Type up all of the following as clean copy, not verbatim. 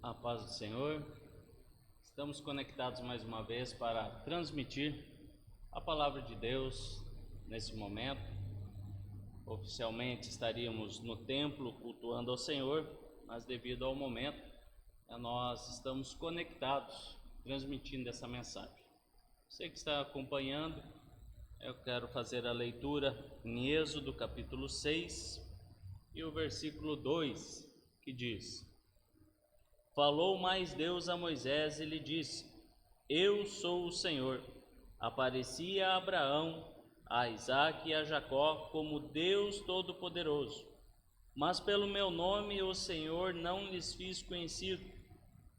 A paz do Senhor. Estamos conectados mais uma vez para transmitir a palavra de Deus nesse momento. Oficialmente estaríamos no templo cultuando ao Senhor, mas devido ao momento, nós estamos conectados, transmitindo essa mensagem. Você que está acompanhando, eu quero fazer a leitura em Êxodo capítulo 6 e o versículo 2, que diz: Falou mais Deus a Moisés e lhe disse: Eu sou o Senhor. Apareci a Abraão, a Isaque e a Jacó como Deus Todo-Poderoso. Mas pelo meu nome, o Senhor, não lhes fiz conhecido.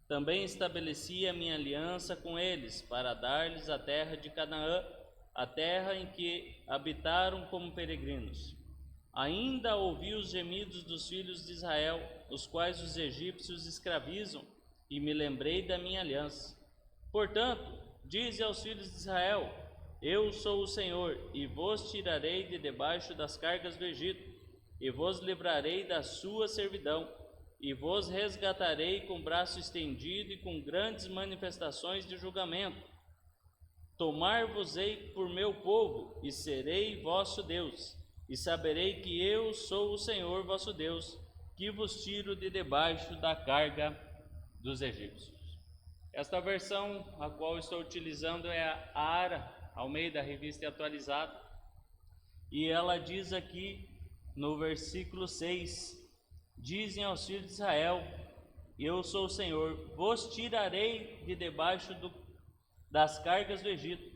Também estabeleci a minha aliança com eles, para dar-lhes a terra de Canaã, a terra em que habitaram como peregrinos. Ainda ouvi os gemidos dos filhos de Israel, os quais os egípcios escravizam, e me lembrei da minha aliança. Portanto, dize aos filhos de Israel: Eu sou o Senhor, e vos tirarei de debaixo das cargas do Egito, e vos livrarei da sua servidão, e vos resgatarei com braço estendido e com grandes manifestações de julgamento. Tomar-vos-ei por meu povo, e serei vosso Deus. E saberei que eu sou o Senhor vosso Deus, que vos tiro de debaixo da carga dos egípcios. Esta versão a qual estou utilizando é a ARA, Almeida, Revista Atualizada, e ela diz aqui no versículo 6: Dizem aos filhos de Israel: Eu sou o Senhor, vos tirarei de debaixo das cargas do Egito,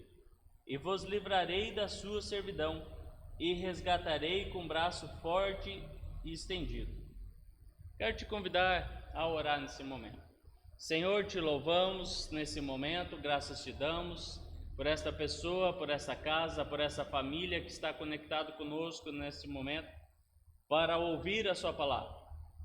e vos livrarei da sua servidão, e resgatarei com braço forte e estendido. Quero te convidar a orar nesse momento. Senhor, te louvamos nesse momento, graças te damos por esta pessoa, por essa casa, por essa família que está conectado conosco nesse momento, para ouvir a sua palavra.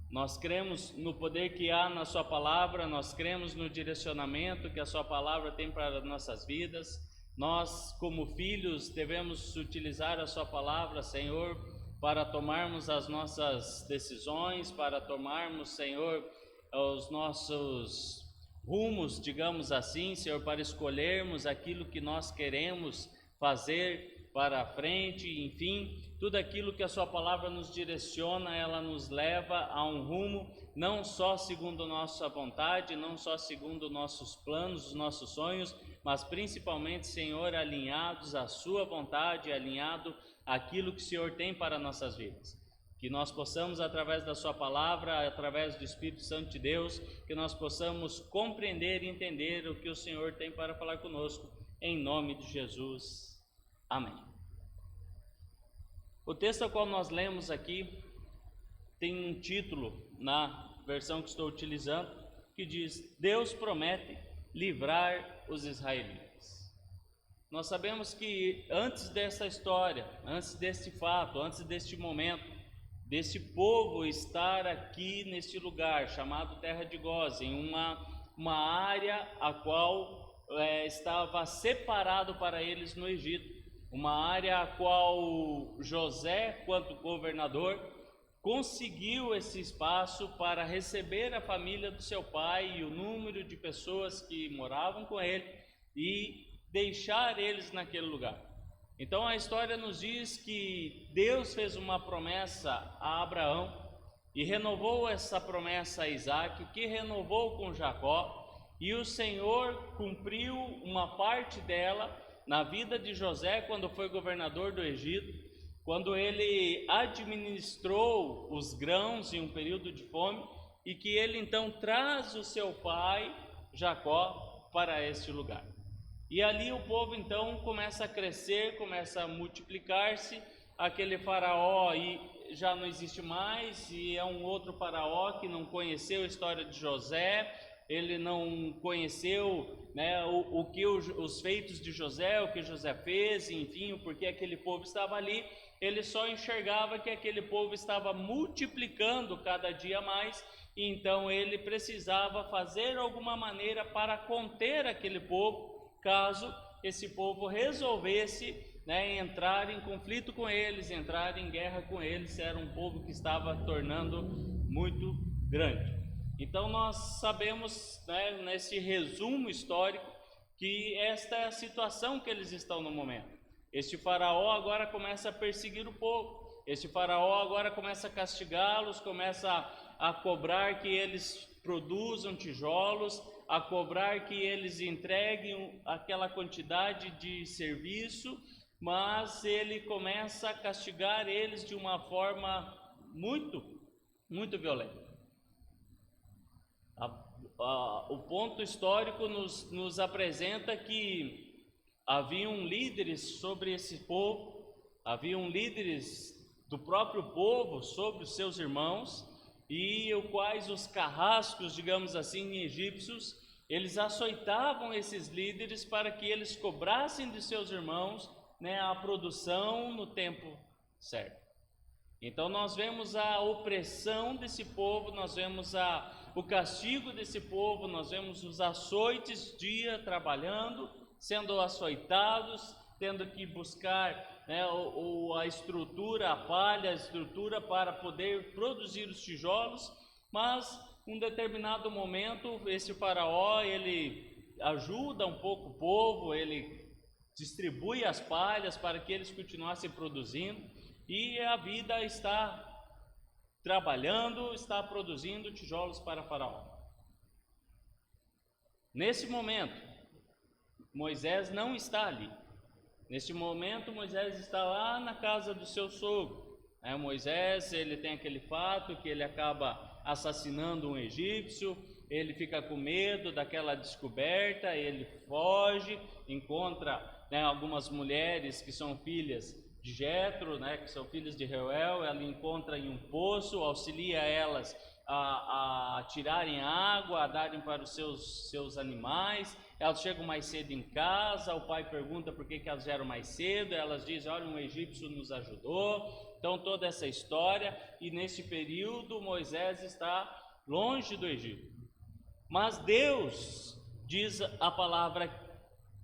Nós cremos no poder que há na sua palavra, nós cremos no direcionamento que a sua palavra tem para nossas vidas. Nós, como filhos, devemos utilizar a sua palavra, Senhor, para tomarmos as nossas decisões, para tomarmos, Senhor, os nossos rumos, digamos assim, Senhor, para escolhermos aquilo que nós queremos fazer para a frente, enfim, tudo aquilo que a sua palavra nos direciona, ela nos leva a um rumo, não só segundo nossa vontade, não só segundo nossos planos, os nossos sonhos, mas principalmente, Senhor, alinhados à sua vontade, alinhado àquilo que o Senhor tem para nossas vidas. Que nós possamos, através da sua palavra, através do Espírito Santo de Deus, que nós possamos compreender e entender o que o Senhor tem para falar conosco, em nome de Jesus. Amém. O texto ao qual nós lemos aqui tem um título na versão que estou utilizando, que diz: Deus promete livrar os israelitas. Nós sabemos que antes dessa história, antes deste fato, antes deste momento, deste povo estar aqui neste lugar chamado Terra de Gósen, uma área a qual estava separado para eles no Egito, uma área a qual José, quanto governador, conseguiu esse espaço para receber a família do seu pai e o número de pessoas que moravam com ele e deixar eles naquele lugar. Então a história nos diz que Deus fez uma promessa a Abraão e renovou essa promessa a Isaque, que renovou com Jacó, e o Senhor cumpriu uma parte dela na vida de José quando foi governador do Egito, quando ele administrou os grãos em um período de fome, e que ele então traz o seu pai Jacó para este lugar. E ali o povo então começa a crescer, começa a multiplicar-se. Aquele faraó aí já não existe mais, e é um outro faraó que não conheceu a história de José, ele não conheceu, né, os feitos de José, o que José fez, enfim, o porquê aquele povo estava ali. Ele só enxergava que aquele povo estava multiplicando cada dia mais, e então ele precisava fazer alguma maneira para conter aquele povo, caso esse povo resolvesse, né, entrar em conflito com eles, entrar em guerra com eles. Era um povo que estava tornando muito grande. Então nós sabemos, né, nesse resumo histórico, que esta é a situação que eles estão no momento. Este faraó agora começa a perseguir o povo. Este faraó agora começa a castigá-los, começa a cobrar que eles produzam tijolos, a cobrar que eles entreguem aquela quantidade de serviço, mas ele começa a castigar eles de uma forma muito violenta. O ponto histórico nos apresenta que haviam líderes sobre esse povo, haviam líderes do próprio povo sobre os seus irmãos, e os quais os carrascos, digamos assim, egípcios, eles açoitavam esses líderes para que eles cobrassem de seus irmãos, né, a produção no tempo certo. Então nós vemos a opressão desse povo, nós vemos o castigo desse povo, nós vemos os açoites dia trabalhando, sendo açoitados, tendo que buscar, né, a estrutura, a palha, a estrutura para poder produzir os tijolos. Mas em um determinado momento esse faraó, ele ajuda um pouco o povo, ele distribui as palhas para que eles continuassem produzindo, e a vida está trabalhando, está produzindo tijolos para Faraó. Nesse momento, Moisés não está ali. Neste momento, Moisés está lá na casa do seu sogro. Moisés, ele tem aquele fato que ele acaba assassinando um egípcio, ele fica com medo daquela descoberta, ele foge, encontra, algumas mulheres que são filhas de Jetro, que são filhas de Reuel, ela encontra em um poço, auxilia elas a tirarem água, a darem para os seus animais. Elas chegam mais cedo em casa, o pai pergunta por que elas vieram mais cedo, elas dizem, olha, um egípcio nos ajudou. Então toda essa história, e nesse período Moisés está longe do Egito. Mas Deus, diz a palavra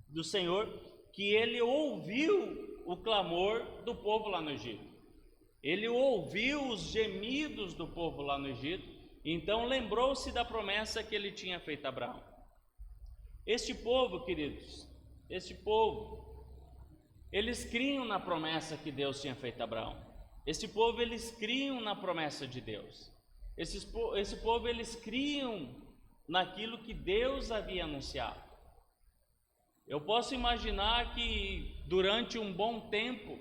do Senhor, que ele ouviu o clamor do povo lá no Egito. Ele ouviu os gemidos do povo lá no Egito, então lembrou-se da promessa que ele tinha feito a Abraão. Este povo, queridos, eles criam na promessa que Deus tinha feito a Abraão. Este povo, eles criam na promessa de Deus. Esse povo, eles criam naquilo que Deus havia anunciado. Eu posso imaginar que durante um bom tempo,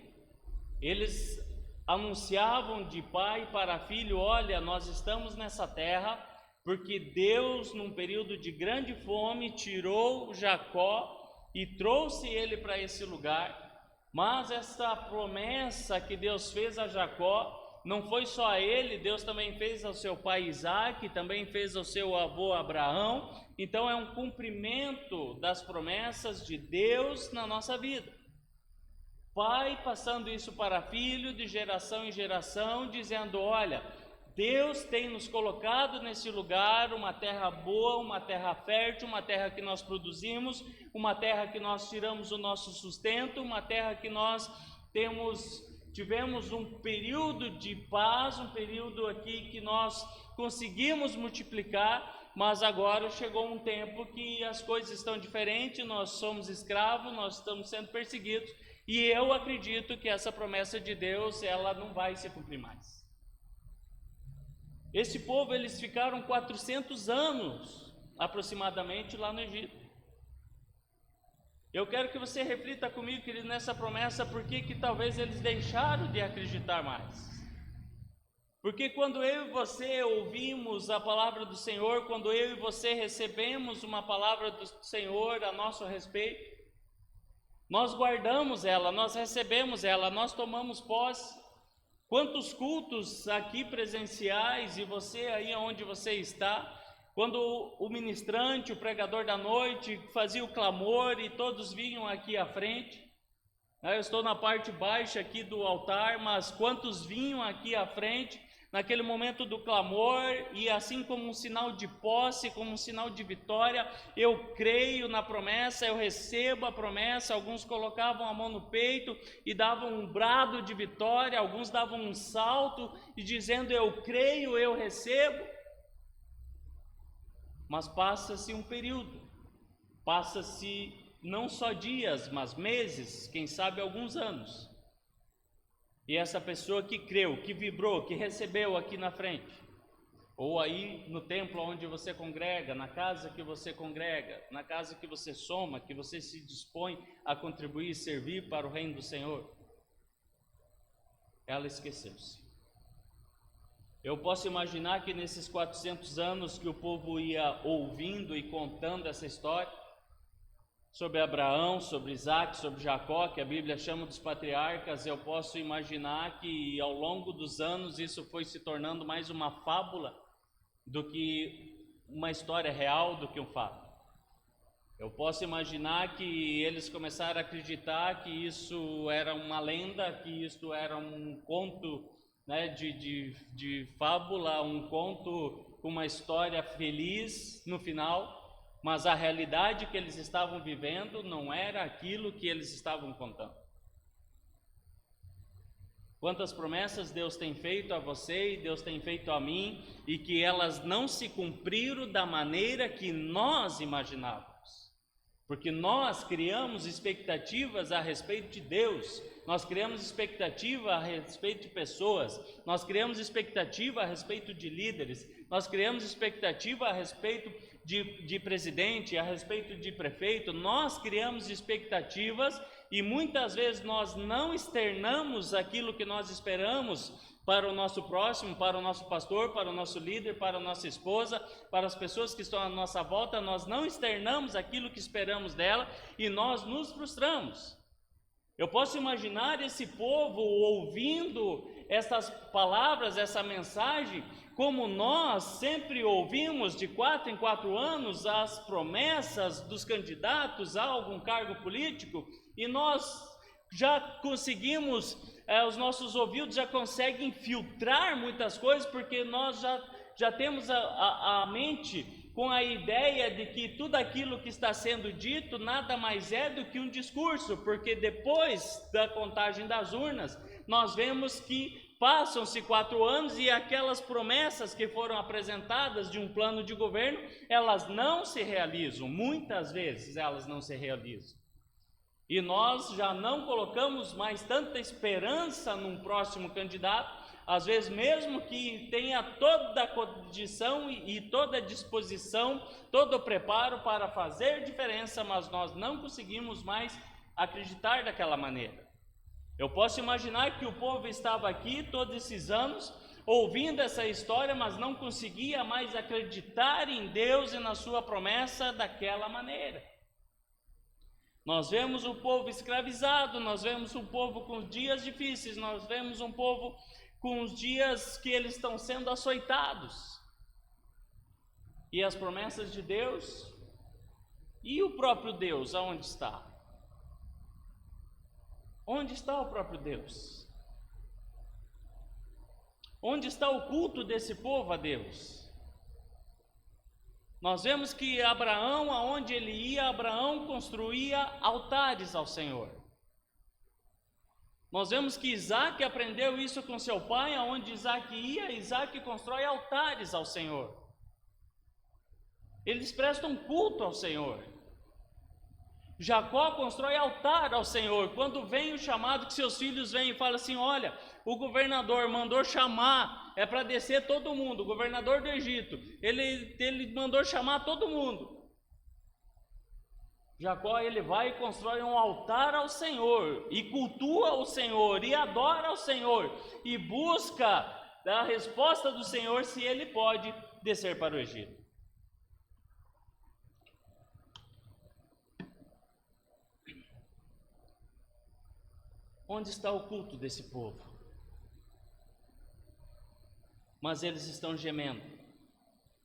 eles anunciavam de pai para filho, olha, nós estamos nessa terra, porque Deus, num período de grande fome, tirou Jacó e trouxe ele para esse lugar. Mas essa promessa que Deus fez a Jacó, não foi só a ele, Deus também fez ao seu pai Isaque, também fez ao seu avô Abraão. Então é um cumprimento das promessas de Deus na nossa vida. Pai passando isso para filho, de geração em geração, dizendo, olha, Deus tem nos colocado nesse lugar, uma terra boa, uma terra fértil, uma terra que nós produzimos, uma terra que nós tiramos o nosso sustento, uma terra que nós tivemos um período de paz, um período aqui que nós conseguimos multiplicar, mas agora chegou um tempo que as coisas estão diferentes, nós somos escravos, nós estamos sendo perseguidos, e eu acredito que essa promessa de Deus, ela não vai se cumprir mais. Esse povo, eles ficaram 400 anos aproximadamente lá no Egito. Eu quero que você reflita comigo, querido, nessa promessa, porque que talvez eles deixaram de acreditar mais. Porque quando eu e você ouvimos a palavra do Senhor, quando eu e você recebemos uma palavra do Senhor a nosso respeito, nós guardamos ela, nós recebemos ela, nós tomamos posse. Quantos cultos aqui presenciais, e você aí onde você está, quando o ministrante, o pregador da noite fazia o clamor e todos vinham aqui à frente. Eu estou na parte baixa aqui do altar, mas quantos vinham aqui à frente naquele momento do clamor, e assim como um sinal de posse, como um sinal de vitória, eu creio na promessa, eu recebo a promessa. Alguns colocavam a mão no peito e davam um brado de vitória, alguns davam um salto e dizendo, eu creio, eu recebo. mas passa-se um período, passa-se não só dias, mas meses, quem sabe alguns anos. E essa pessoa que creu, que vibrou, que recebeu aqui na frente, ou aí no templo onde você congrega, na casa que você congrega, na casa que você soma, que você se dispõe a contribuir e servir para o reino do Senhor, ela esqueceu-se. Eu posso imaginar que nesses 400 anos que o povo ia ouvindo e contando essa história, sobre Abraão, sobre Isaac, sobre Jacó, que a Bíblia chama dos patriarcas, eu posso imaginar que ao longo dos anos isso foi se tornando mais uma fábula do que uma história real, do que um fato. Eu posso imaginar que eles começaram a acreditar que isso era uma lenda, que isso era um conto, né, de fábula, um conto com uma história feliz no final, mas a realidade que eles estavam vivendo não era aquilo que eles estavam contando. Quantas promessas Deus tem feito a você e Deus tem feito a mim, e que elas não se cumpriram da maneira que nós imaginávamos. Porque nós criamos expectativas a respeito de Deus, nós criamos expectativa a respeito de pessoas, nós criamos expectativa a respeito de líderes, nós criamos expectativa a respeito de presidente, a respeito de prefeito, nós criamos expectativas e muitas vezes nós não externamos aquilo que nós esperamos para o nosso próximo, para o nosso pastor, para o nosso líder, para a nossa esposa, para as pessoas que estão à nossa volta, nós não externamos aquilo que esperamos dela e nós nos frustramos. Eu posso imaginar esse povo ouvindo essas palavras, essa mensagem, como nós sempre ouvimos de 4 em 4 anos as promessas dos candidatos a algum cargo político, e nós já conseguimos, os nossos ouvidos já conseguem filtrar muitas coisas, porque nós já temos a mente com a ideia de que tudo aquilo que está sendo dito nada mais é do que um discurso, porque depois da contagem das urnas, nós vemos que passam-se 4 anos e aquelas promessas que foram apresentadas de um plano de governo, elas não se realizam, muitas vezes elas não se realizam. E nós já não colocamos mais tanta esperança num próximo candidato, às vezes mesmo que tenha toda a condição e toda a disposição, todo o preparo para fazer diferença, mas nós não conseguimos mais acreditar daquela maneira. Eu posso imaginar que o povo estava aqui todos esses anos, ouvindo essa história, mas não conseguia mais acreditar em Deus e na sua promessa daquela maneira. Nós vemos o povo escravizado, nós vemos um povo com dias difíceis, nós vemos um povo com os dias que eles estão sendo açoitados. E as promessas de Deus? E o próprio Deus, aonde está? Onde está o próprio Deus? Onde está o culto desse povo a Deus? Nós vemos que Abraão, aonde ele ia, Abraão construía altares ao Senhor. Nós vemos que Isaac aprendeu isso com seu pai, aonde Isaac ia, Isaac constrói altares ao Senhor. Eles prestam culto ao Senhor. Jacó constrói altar ao Senhor. Quando vem o chamado, que seus filhos vêm e falam assim: olha, o governador mandou chamar, é para descer todo mundo, o governador do Egito, ele mandou chamar todo mundo. Jacó, ele vai e constrói um altar ao Senhor, e cultua o Senhor, e adora ao Senhor, e busca a resposta do Senhor se ele pode descer para o Egito. Onde está o culto desse povo? Mas eles estão gemendo,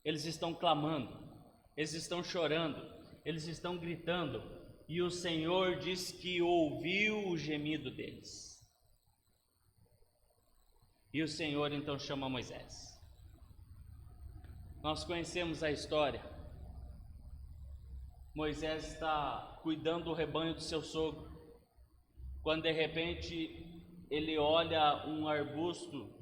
eles estão clamando, eles estão chorando, eles estão gritando, e o Senhor diz que ouviu o gemido deles. E o Senhor então chama Moisés. Nós conhecemos a história. Moisés está cuidando do rebanho do seu sogro, quando de repente ele olha um arbusto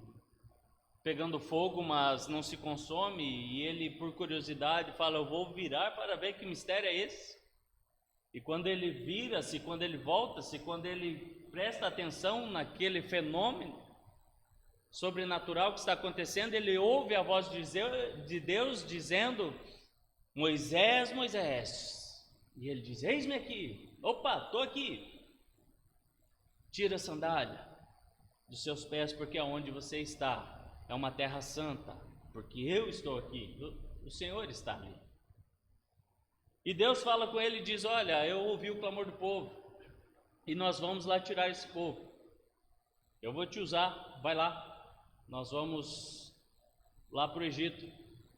pegando fogo, mas não se consome, e ele, por curiosidade, fala: eu vou virar para ver que mistério é esse. E quando ele vira-se, quando ele volta-se, quando ele presta atenção naquele fenômeno sobrenatural que está acontecendo, ele ouve a voz de Deus dizendo: Moisés, Moisés. E ele diz: eis-me aqui. Opa, estou aqui. Tira a sandália dos seus pés, porque aonde você está é uma terra santa, porque eu estou aqui, o Senhor está ali. E Deus fala com ele e diz: olha, eu ouvi o clamor do povo, e nós vamos lá tirar esse povo. Eu vou te usar, vai lá. Nós vamos lá para o Egito.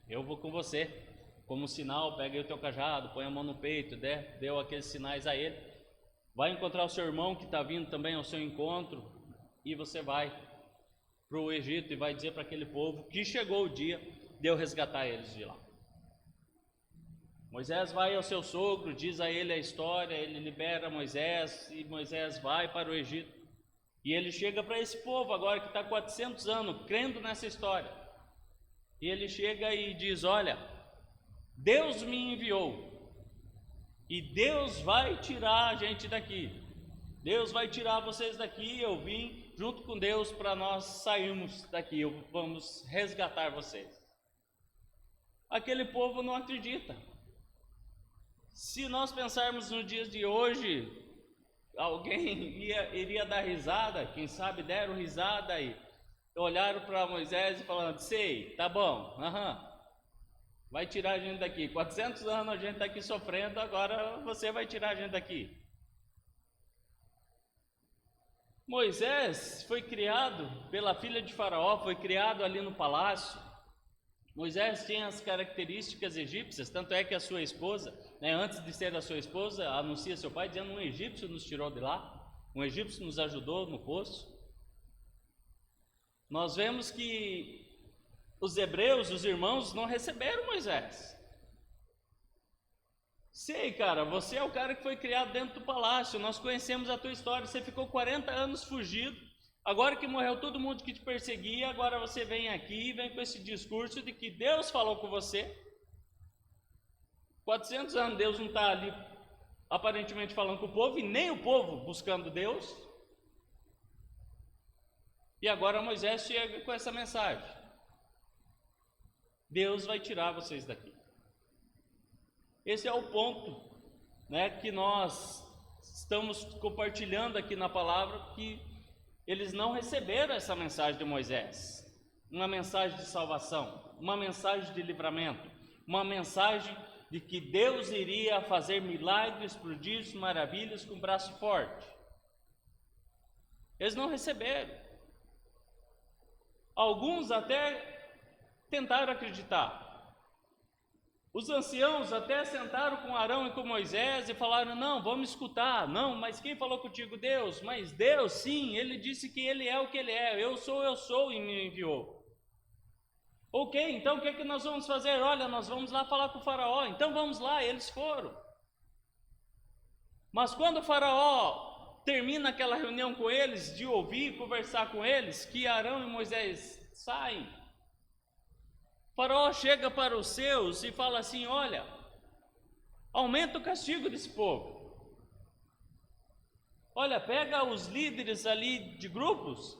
Eu vou com você. Como sinal, pega aí o teu cajado, põe a mão no peito, deu aqueles sinais a ele. Vai encontrar o seu irmão que está vindo também ao seu encontro, e você vai para o Egito e vai dizer para aquele povo que chegou o dia de eu resgatar eles de lá. Moisés vai ao seu sogro, diz a ele a história, ele libera Moisés, e Moisés vai para o Egito. E ele chega para esse povo agora que está 400 anos crendo nessa história. E ele chega e diz: olha, Deus me enviou, e Deus vai tirar a gente daqui. Deus vai tirar vocês daqui. Eu vim junto com Deus para nós sairmos daqui. Vamos resgatar vocês. Aquele povo não acredita. Se nós pensarmos nos dias de hoje, alguém iria dar risada, quem sabe deram risada e olharam para Moisés e falaram: sei, tá bom, vai tirar a gente daqui, 400 anos a gente está aqui sofrendo, agora você vai tirar a gente daqui. Moisés foi criado pela filha de Faraó, foi criado ali no palácio. Moisés tinha as características egípcias, tanto é que a sua esposa, antes de ser a sua esposa, anuncia seu pai dizendo: um egípcio nos tirou de lá, um egípcio nos ajudou no poço. Nós vemos que os hebreus, os irmãos, não receberam Moisés. Sei, cara, você é o cara que foi criado dentro do palácio, nós conhecemos a tua história, você ficou 40 anos fugido, agora que morreu todo mundo que te perseguia, agora você vem aqui e vem com esse discurso de que Deus falou com você. 400 anos Deus não está ali aparentemente falando com o povo, e nem o povo buscando Deus. E agora Moisés chega com essa mensagem: Deus vai tirar vocês daqui. Esse é o ponto, que nós estamos compartilhando aqui na palavra, que eles não receberam essa mensagem de Moisés, uma mensagem de salvação, uma mensagem de livramento, uma mensagem de que Deus iria fazer milagres, prodígios, maravilhas com braço forte. Eles não receberam. Alguns até tentaram acreditar. Os anciãos até sentaram com Arão e com Moisés e falaram: não, vamos escutar. Não, mas quem falou contigo? Deus. Mas Deus, sim, ele disse que ele é o que ele é. Eu sou e me enviou. Ok, então o que é que nós vamos fazer? Olha, nós vamos lá falar com o faraó. Então vamos lá. Eles foram. Mas quando o faraó termina aquela reunião com eles, de ouvir, conversar com eles, que Arão e Moisés saem, o faraó chega para os seus e fala assim: olha, aumenta o castigo desse povo. Olha, pega os líderes ali de grupos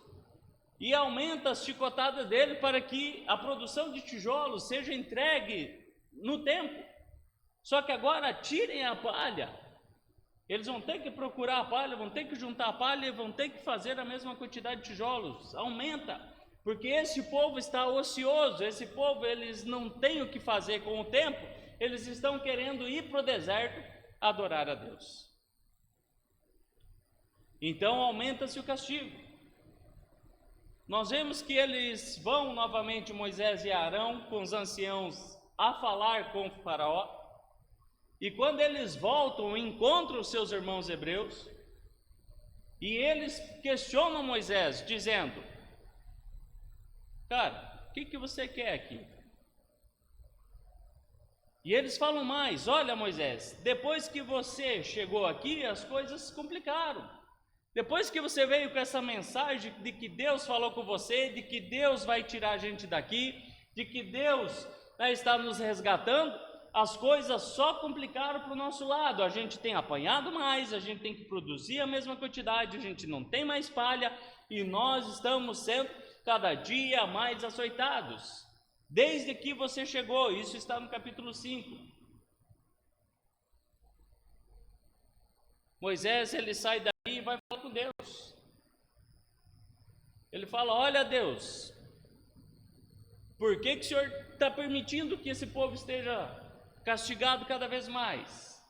e aumenta as chicotadas dele para que a produção de tijolos seja entregue no tempo. Só que agora tirem a palha. Eles vão ter que procurar a palha, vão ter que juntar a palha e vão ter que fazer a mesma quantidade de tijolos. Aumenta, porque esse povo está ocioso, esse povo, eles não têm o que fazer com o tempo, eles estão querendo ir para o deserto adorar a Deus. Então aumenta-se o castigo. Nós vemos que eles vão novamente, Moisés e Arão, com os anciãos, a falar com o faraó. E quando eles voltam, encontram os seus irmãos hebreus, e eles questionam Moisés, dizendo: cara, o que você quer aqui? E eles falam mais: olha, Moisés, depois que você chegou aqui, as coisas se complicaram. Depois que você veio com essa mensagem de que Deus falou com você, de que Deus vai tirar a gente daqui, de que Deus está nos resgatando, as coisas só complicaram para o nosso lado. A gente tem apanhado mais, a gente tem que produzir a mesma quantidade, a gente não tem mais palha e nós estamos sendo cada dia mais açoitados. Desde que você chegou, isso está no capítulo 5. Moisés, ele sai daí e vai falar com Deus. Ele fala: olha, Deus, por que o Senhor está permitindo que esse povo esteja castigado cada vez mais?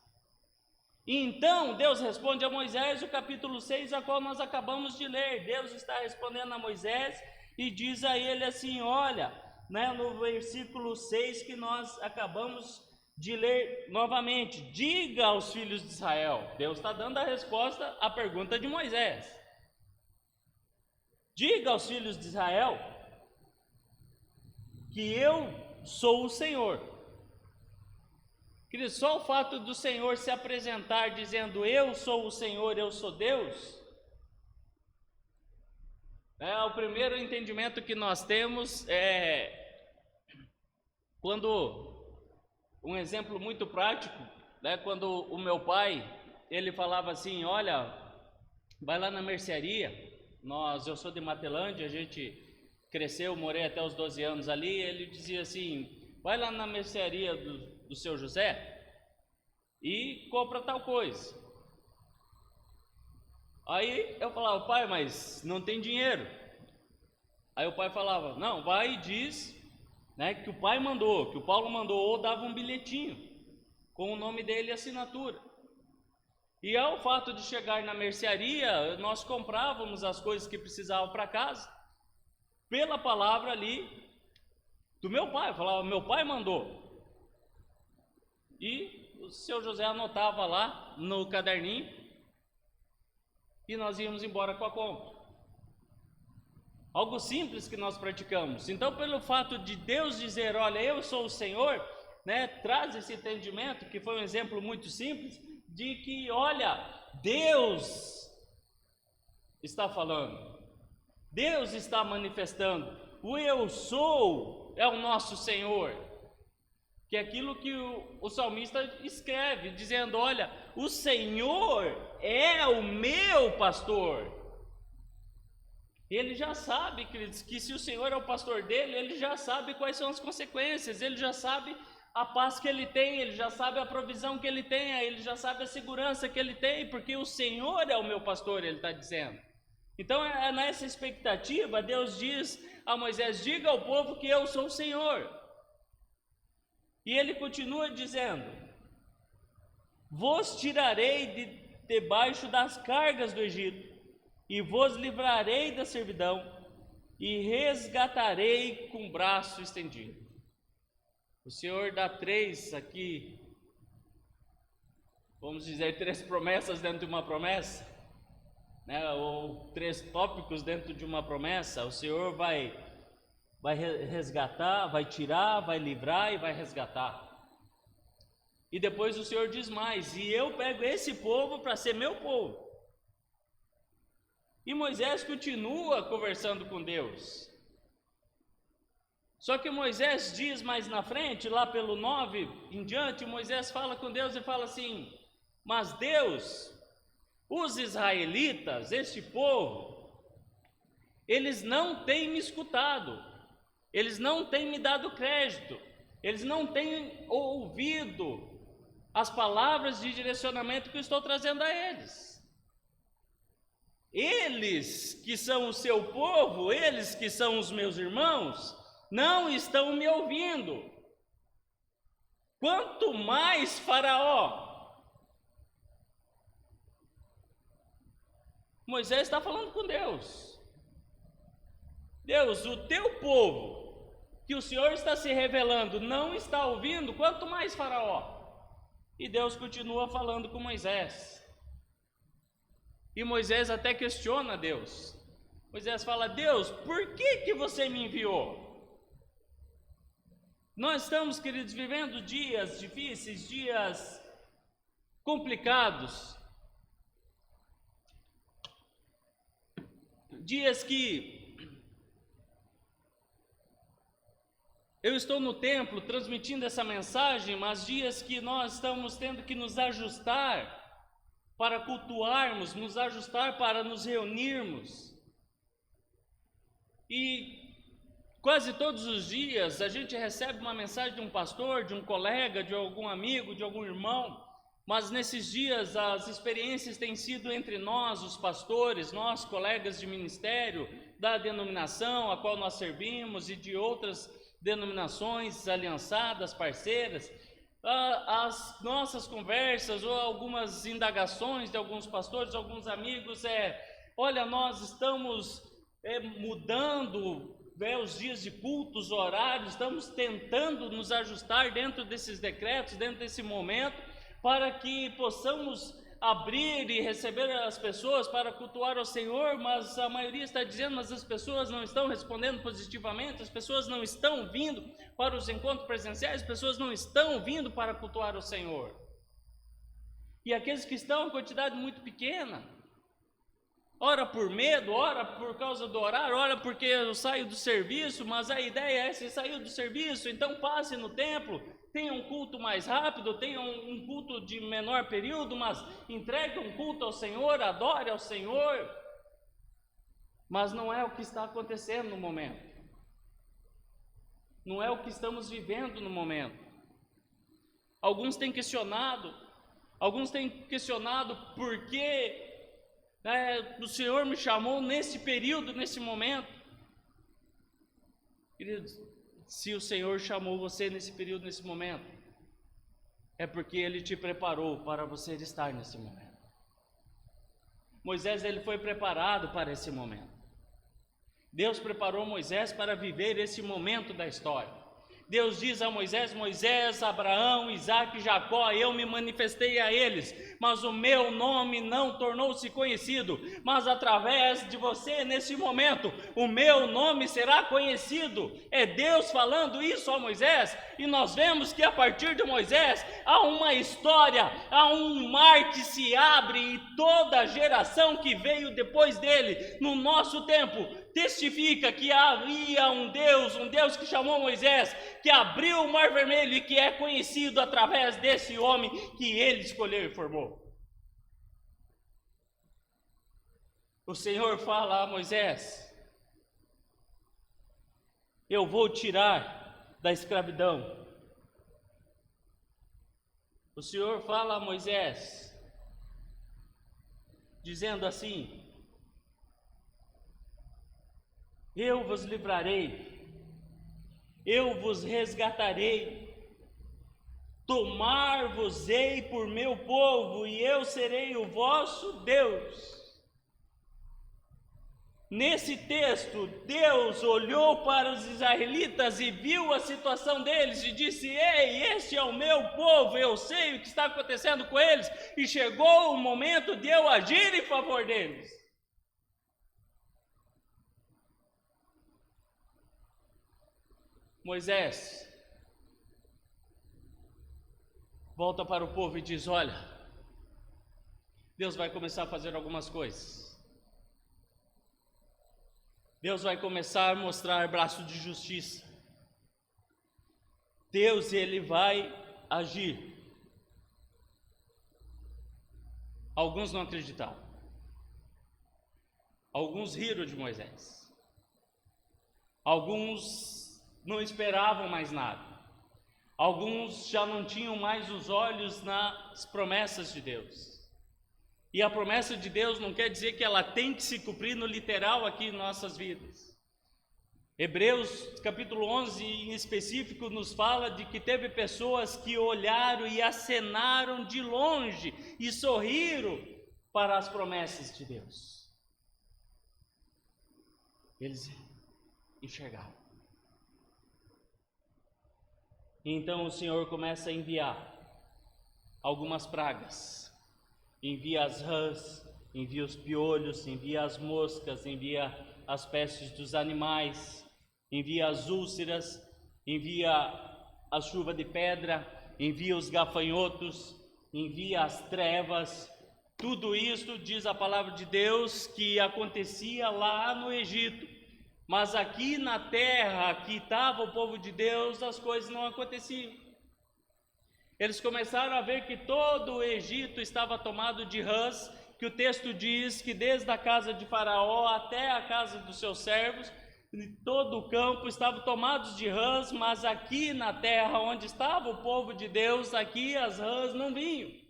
E então Deus responde a Moisés, o capítulo 6, a qual nós acabamos de ler. Deus está respondendo a Moisés e diz a ele assim, olha, no versículo 6 que nós acabamos de ler novamente: diga aos filhos de Israel. Deus está dando a resposta à pergunta de Moisés. Diga aos filhos de Israel que eu sou o Senhor. Querido, só o fato do Senhor se apresentar dizendo eu sou o Senhor, eu sou Deus, o primeiro entendimento que nós temos quando, um exemplo muito prático, quando o meu pai, ele falava assim, olha, vai lá na mercearia, eu sou de Matelândia, a gente cresceu, morei até os 12 anos ali, ele dizia assim, vai lá na mercearia do seu José e compra tal coisa. Aí eu falava, pai, mas não tem dinheiro. Aí o pai falava, não, vai e diz que o pai mandou, que o Paulo mandou, ou dava um bilhetinho com o nome dele e assinatura. E ao fato de chegar na mercearia, nós comprávamos as coisas que precisavam para casa pela palavra ali do meu pai. Eu falava, meu pai mandou. E o seu José anotava lá no caderninho e nós íamos embora com a compra. Algo simples que nós praticamos. Então, pelo fato de Deus dizer, olha, eu sou o Senhor, traz esse entendimento, que foi um exemplo muito simples, de que, olha, Deus está falando, Deus está manifestando, o eu sou é o nosso Senhor, que é aquilo que o salmista escreve, dizendo, olha, o Senhor é o meu pastor. Ele já sabe, queridos, que se o Senhor é o pastor dele, ele já sabe quais são as consequências, ele já sabe a paz que ele tem, ele já sabe a provisão que ele tem, ele já sabe a segurança que ele tem, porque o Senhor é o meu pastor, ele está dizendo. Então, nessa expectativa, Deus diz a Moisés, diga ao povo que eu sou o Senhor. E ele continua dizendo, vos tirarei debaixo das cargas do Egito, e vos livrarei da servidão, e resgatarei com o braço estendido. O Senhor dá três aqui, vamos dizer, três promessas dentro de uma promessa, ou três tópicos dentro de uma promessa. O Senhor vai resgatar, vai tirar, vai livrar e vai resgatar. E depois o Senhor diz mais, e eu pego esse povo para ser meu povo. E Moisés continua conversando com Deus. Só que Moisés diz mais na frente, lá pelo 9 em diante, Moisés fala com Deus e fala assim, mas Deus, os israelitas, este povo, eles não têm me escutado, eles não têm me dado crédito, eles não têm ouvido as palavras de direcionamento que eu estou trazendo a eles. Eles que são o seu povo, eles que são os meus irmãos, não estão me ouvindo. Quanto mais Faraó. Moisés está falando com Deus. Deus, o teu povo, que o Senhor está se revelando, não está ouvindo, quanto mais Faraó. E Deus continua falando com Moisés. E Moisés até questiona Deus. Moisés fala, Deus, por que você me enviou? Nós estamos, queridos, vivendo dias difíceis, dias complicados. dias que eu estou no templo transmitindo essa mensagem, mas dias que nós estamos tendo que nos ajustar para cultuarmos, nos ajustar para nos reunirmos. E quase todos os dias a gente recebe uma mensagem de um pastor, de um colega, de algum amigo, de algum irmão, mas nesses dias as experiências têm sido entre nós, os pastores, nós, colegas de ministério, da denominação a qual nós servimos e de outras denominações aliançadas, parceiras. As nossas conversas ou algumas indagações de alguns pastores, alguns amigos olha, nós estamos mudando os dias de culto, os horários, estamos tentando nos ajustar dentro desses decretos, dentro desse momento, para que possamos abrir e receber as pessoas para cultuar ao Senhor, mas a maioria está dizendo, mas as pessoas não estão respondendo positivamente, as pessoas não estão vindo para os encontros presenciais, as pessoas não estão vindo para cultuar ao Senhor. E aqueles que estão, quantidade muito pequena, ora por medo, ora por causa do horário, ora porque eu saio do serviço, mas a ideia é, se saiu do serviço, então passe no templo, tenha um culto mais rápido, tenha um culto de menor período, mas entregue um culto ao Senhor, adore ao Senhor. Mas não é o que está acontecendo no momento. Não é o que estamos vivendo no momento. Alguns têm questionado por que o Senhor me chamou nesse período, nesse momento. Queridos, se o Senhor chamou você nesse período, nesse momento, é porque Ele te preparou para você estar nesse momento. Moisés, ele foi preparado para esse momento. Deus preparou Moisés para viver esse momento da história. Deus diz a Moisés, Moisés, Abraão, Isaque e Jacó, eu me manifestei a eles, mas o meu nome não tornou-se conhecido, mas através de você nesse momento, o meu nome será conhecido. É Deus falando isso a Moisés, e nós vemos que a partir de Moisés, há uma história, há um mar que se abre, e toda geração que veio depois dele, no nosso tempo, testifica que havia um Deus que chamou Moisés, que abriu o mar vermelho e que é conhecido através desse homem que ele escolheu e formou. O Senhor fala a Moisés, eu vou tirar da escravidão. O Senhor fala a Moisés, dizendo assim, eu vos livrarei, eu vos resgatarei, tomar-vos-ei por meu povo, e eu serei o vosso Deus. Nesse texto, Deus olhou para os israelitas e viu a situação deles e disse, ei, este é o meu povo, eu sei o que está acontecendo com eles, e chegou o momento de eu agir em favor deles. Moisés volta para o povo e diz, olha, Deus vai começar a fazer algumas coisas. Deus vai começar a mostrar braço de justiça. Deus, ele vai agir. Alguns não acreditaram. Alguns riram de Moisés. Alguns não esperavam mais nada. Alguns já não tinham mais os olhos nas promessas de Deus. E a promessa de Deus não quer dizer que ela tem que se cumprir no literal aqui em nossas vidas. Hebreus capítulo 11 em específico nos fala de que teve pessoas que olharam e acenaram de longe e sorriram para as promessas de Deus. Eles enxergaram. Então o Senhor começa a enviar algumas pragas, envia as rãs, envia os piolhos, envia as moscas, envia as pestes dos animais, envia as úlceras, envia a chuva de pedra, envia os gafanhotos, envia as trevas, Tudo isso, diz a palavra de Deus, que acontecia lá no Egito. Mas aqui na terra que estava o povo de Deus, as coisas não aconteciam. Eles começaram a ver que todo o Egito estava tomado de rãs, que o texto diz que desde a casa de Faraó até a casa dos seus servos, todo o campo estava tomado de rãs, mas aqui na terra onde estava o povo de Deus, aqui as rãs não vinham.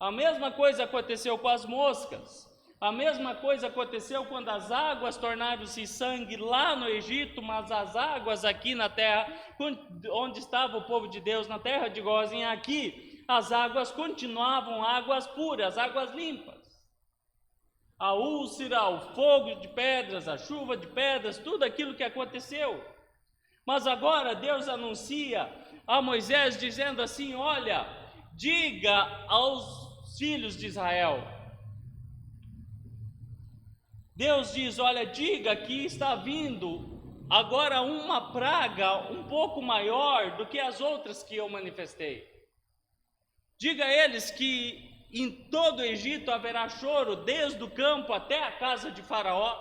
A mesma coisa aconteceu com as moscas. A mesma coisa aconteceu quando as águas tornaram-se sangue lá no Egito, mas as águas aqui na terra, onde estava o povo de Deus, na terra de Gósen, aqui, as águas continuavam águas puras, águas limpas. A úlcera, o fogo de pedras, a chuva de pedras, tudo aquilo que aconteceu. Mas agora Deus anuncia a Moisés dizendo assim: olha, diga aos filhos de Israel. Deus diz: olha, diga que está vindo agora uma praga um pouco maior do que as outras que eu manifestei. Diga a eles que em todo o Egito haverá choro, desde o campo até a casa de Faraó,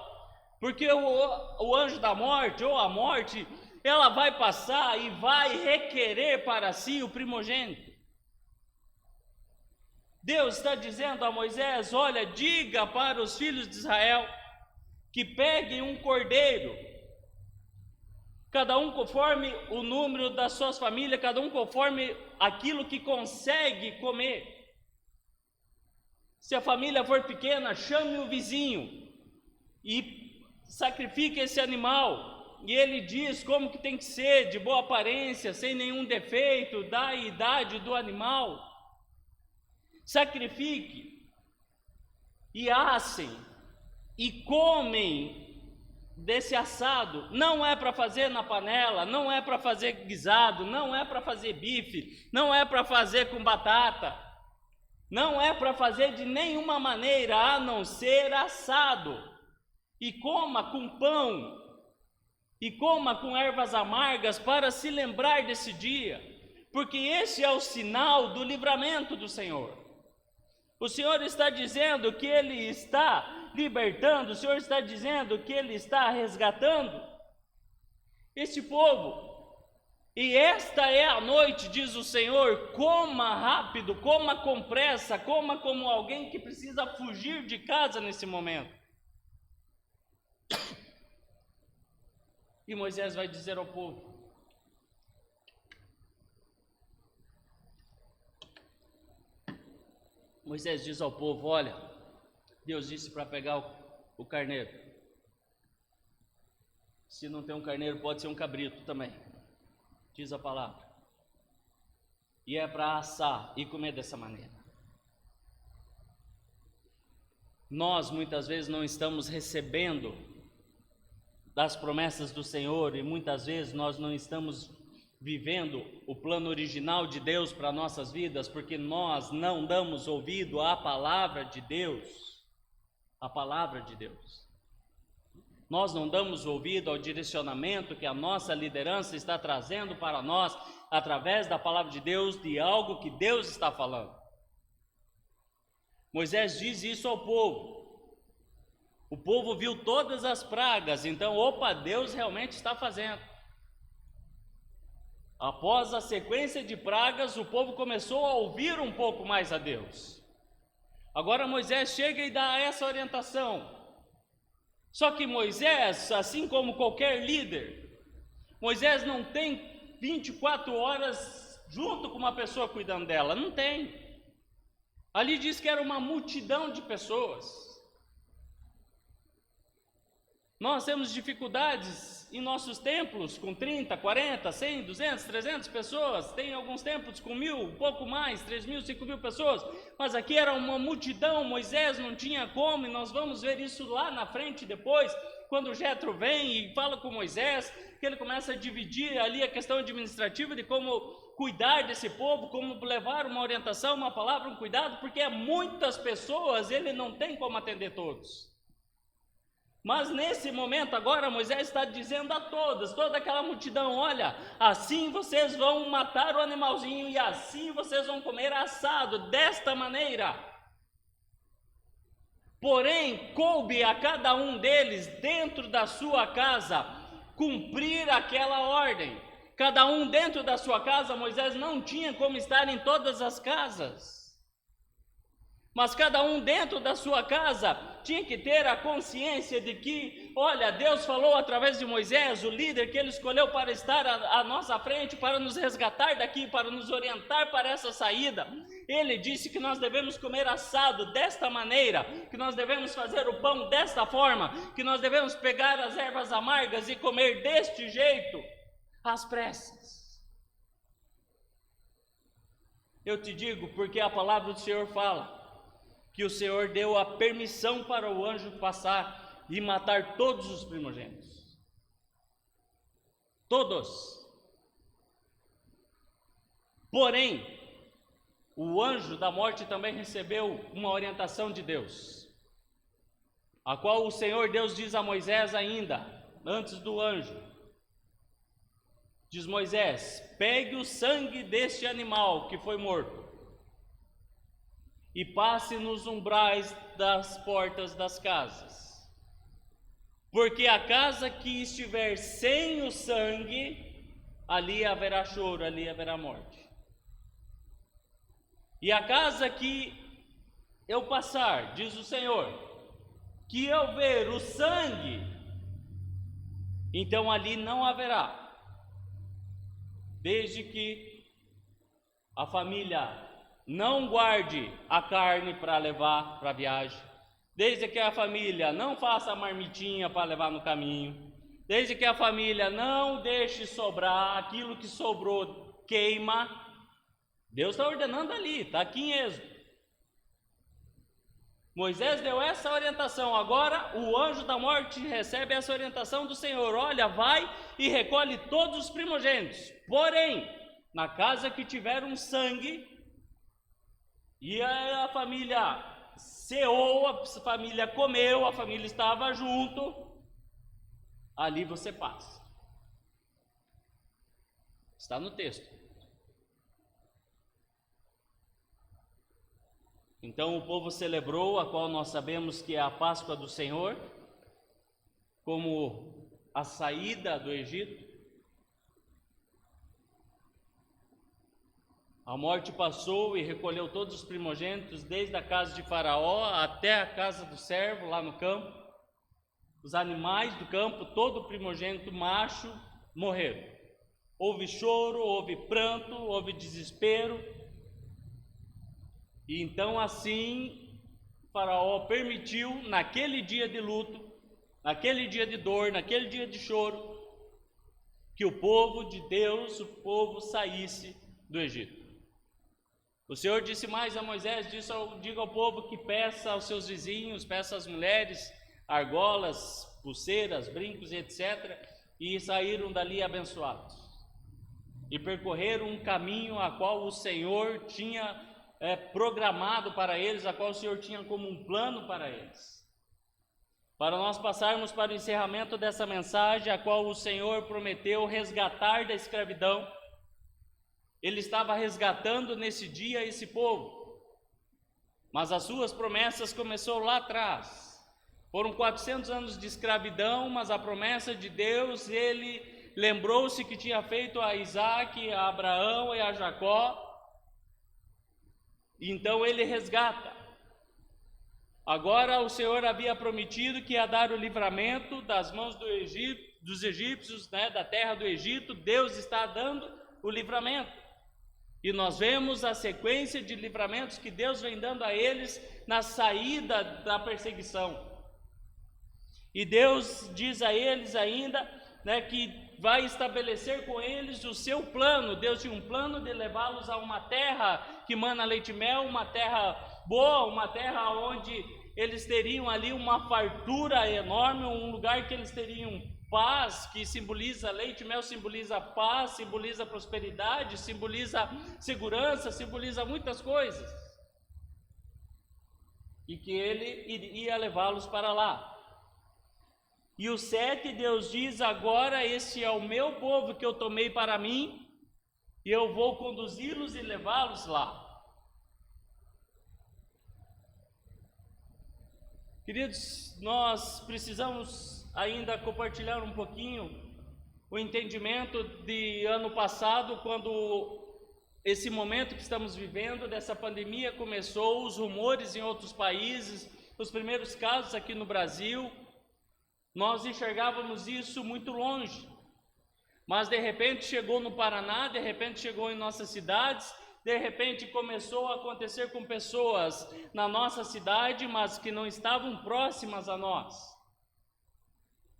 porque o anjo da morte, ou a morte, ela vai passar e vai requerer para si o primogênito. Deus está dizendo a Moisés: olha, diga para os filhos de Israel que peguem um cordeiro, cada um conforme o número das suas famílias, cada um conforme aquilo que consegue comer. Se a família for pequena, chame o vizinho e sacrifique esse animal. E ele diz como que tem que ser, de boa aparência, sem nenhum defeito, da idade do animal. Sacrifique e assem e comem desse assado. Não é para fazer na panela, não é para fazer guisado, não é para fazer bife, não é para fazer com batata, não é para fazer de nenhuma maneira a não ser assado. E coma com pão e coma com ervas amargas para se lembrar desse dia, porque esse é o sinal do livramento do Senhor. O Senhor está dizendo que Ele está libertando, o Senhor está dizendo que Ele está resgatando este povo. E esta é a noite, diz o Senhor: coma rápido, coma com pressa, coma como alguém que precisa fugir de casa nesse momento. E Moisés vai dizer ao povo: Moisés diz ao povo: olha, Deus disse para pegar o carneiro. Se não tem um carneiro, pode ser um cabrito também, diz a palavra. E é para assar e comer dessa maneira. Nós muitas vezes não estamos recebendo das promessas do Senhor, e muitas vezes nós não estamos vivendo o plano original de Deus para nossas vidas, porque nós não damos ouvido à palavra de Deus. A palavra de Deus. Nós não damos ouvido ao direcionamento que a nossa liderança está trazendo para nós, através da palavra de Deus, de algo que Deus está falando. Moisés diz isso ao povo. O povo viu todas as pragas, então, Deus realmente está fazendo. Após a sequência de pragas, o povo começou a ouvir um pouco mais a Deus. Agora Moisés chega e dá essa orientação. Só que Moisés, assim como qualquer líder, Moisés não tem 24 horas junto com uma pessoa cuidando dela, não tem. Ali diz que era uma multidão de pessoas. Nós temos dificuldades em nossos templos com 30, 40, 100, 200, 300 pessoas. Tem alguns templos com 1.000, um pouco mais, 3.000, 5.000 pessoas. Mas aqui era uma multidão, Moisés não tinha como, e nós vamos ver isso lá na frente depois, quando Jetro vem e fala com Moisés, que ele começa a dividir ali a questão administrativa de como cuidar desse povo, como levar uma orientação, uma palavra, um cuidado, porque é muitas pessoas, ele não tem como atender todos. Mas nesse momento agora Moisés está dizendo a todas, toda aquela multidão: olha, assim vocês vão matar o animalzinho e assim vocês vão comer assado, desta maneira. Porém, coube a cada um deles, dentro da sua casa, cumprir aquela ordem. Cada um dentro da sua casa. Moisés não tinha como estar em todas as casas. Mas cada um dentro da sua casa tinha que ter a consciência de que, olha, Deus falou através de Moisés, o líder que ele escolheu para estar à nossa frente, para nos resgatar daqui, para nos orientar para essa saída. Ele disse que nós devemos comer assado desta maneira, que nós devemos fazer o pão desta forma, que nós devemos pegar as ervas amargas e comer deste jeito, às pressas. Eu te digo porque a palavra do Senhor fala que o Senhor deu a permissão para o anjo passar e matar todos os primogênitos. Todos. Porém, o anjo da morte também recebeu uma orientação de Deus, a qual o Senhor Deus diz a Moisés ainda, antes do anjo. Diz Moisés: pegue o sangue deste animal que foi morto e passe nos umbrais das portas das casas, porque a casa que estiver sem o sangue, ali haverá choro, ali haverá morte. E a casa que eu passar, diz o Senhor, que eu ver o sangue, então ali não haverá, desde que a família não guarde a carne para levar para a viagem, desde que a família não faça a marmitinha para levar no caminho, desde que a família não deixe sobrar, aquilo que sobrou queima. Deus está ordenando ali, está aqui em Êxodo. Moisés deu essa orientação, agora o anjo da morte recebe essa orientação do Senhor: olha, vai e recolhe todos os primogênitos, porém, na casa que tiver um sangue, e a família ceou, a família comeu, a família estava junto, ali você passa. Está no texto. Então o povo celebrou, a qual nós sabemos que é a Páscoa do Senhor, como a saída do Egito. A morte passou e recolheu todos os primogênitos, desde a casa de Faraó até a casa do servo, lá no campo. Os animais do campo, todo primogênito macho, morreram. Houve choro, houve pranto, houve desespero. E então assim, Faraó permitiu, naquele dia de luto, naquele dia de dor, naquele dia de choro, que o povo de Deus, o povo saísse do Egito. O Senhor disse mais a Moisés: diga ao povo que peça aos seus vizinhos, peça às mulheres, argolas, pulseiras, brincos, etc. E saíram dali abençoados. E percorreram um caminho a qual o Senhor tinha programado para eles, a qual o Senhor tinha como um plano para eles. Para nós passarmos para o encerramento dessa mensagem, a qual o Senhor prometeu resgatar da escravidão. Ele estava resgatando nesse dia esse povo, mas as suas promessas começou lá atrás. Foram 400 anos de escravidão, mas a promessa de Deus, ele lembrou-se que tinha feito a Isaac, a Abraão e a Jacó, então ele resgata. Agora o Senhor havia prometido que ia dar o livramento das mãos dos egípcios, da terra do Egito. Deus está dando o livramento. E nós vemos a sequência de livramentos que Deus vem dando a eles na saída da perseguição. E Deus diz a eles ainda, que vai estabelecer com eles o seu plano. Deus tinha um plano de levá-los a uma terra que mana leite e mel, uma terra boa, uma terra onde eles teriam ali uma fartura enorme, um lugar que eles teriam paz, que simboliza leite e mel, simboliza paz, simboliza prosperidade, simboliza segurança, simboliza muitas coisas. E que ele iria levá-los para lá. E o 7, Deus diz: agora este é o meu povo que eu tomei para mim, e eu vou conduzi-los e levá-los lá. Queridos, nós precisamos ainda compartilhar um pouquinho o entendimento de ano passado, quando esse momento que estamos vivendo dessa pandemia começou, os rumores em outros países, os primeiros casos aqui no Brasil, nós enxergávamos isso muito longe, mas de repente chegou no Paraná, de repente chegou em nossas cidades, de repente começou a acontecer com pessoas na nossa cidade, mas que não estavam próximas a nós.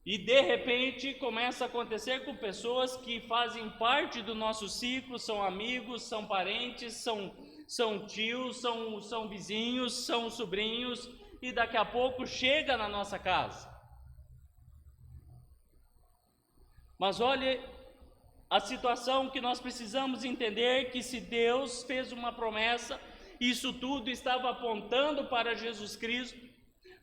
E de repente começa a acontecer com pessoas que fazem parte do nosso ciclo, são amigos, são parentes, são tios, são vizinhos, são sobrinhos, e daqui a pouco chega na nossa casa. Mas olhe a situação que nós precisamos entender, que se Deus fez uma promessa, isso tudo estava apontando para Jesus Cristo.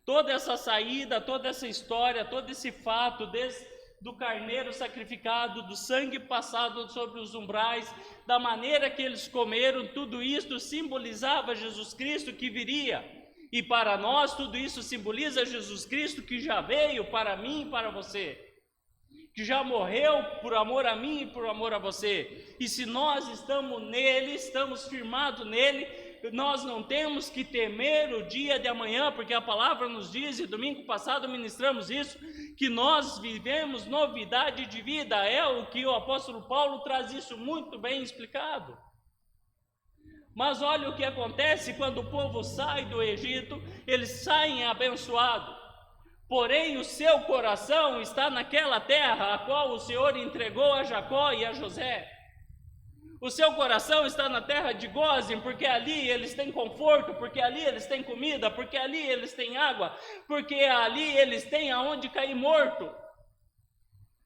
Toda essa saída, toda essa história, todo esse fato, desde do carneiro sacrificado, do sangue passado sobre os umbrais, da maneira que eles comeram, tudo isso simbolizava Jesus Cristo que viria. E para nós tudo isso simboliza Jesus Cristo que já veio para mim e para você, que já morreu por amor a mim e por amor a você. E se nós estamos nele, estamos firmados nele, nós não temos que temer o dia de amanhã, porque a palavra nos diz, e domingo passado ministramos isso, que nós vivemos novidade de vida. É o que o apóstolo Paulo traz isso muito bem explicado. Mas olha o que acontece quando o povo sai do Egito, eles saem abençoados. Porém, o seu coração está naquela terra a qual o Senhor entregou a Jacó e a José. O seu coração está na terra de Gósen, porque ali eles têm conforto, porque ali eles têm comida, porque ali eles têm água, porque ali eles têm aonde cair morto.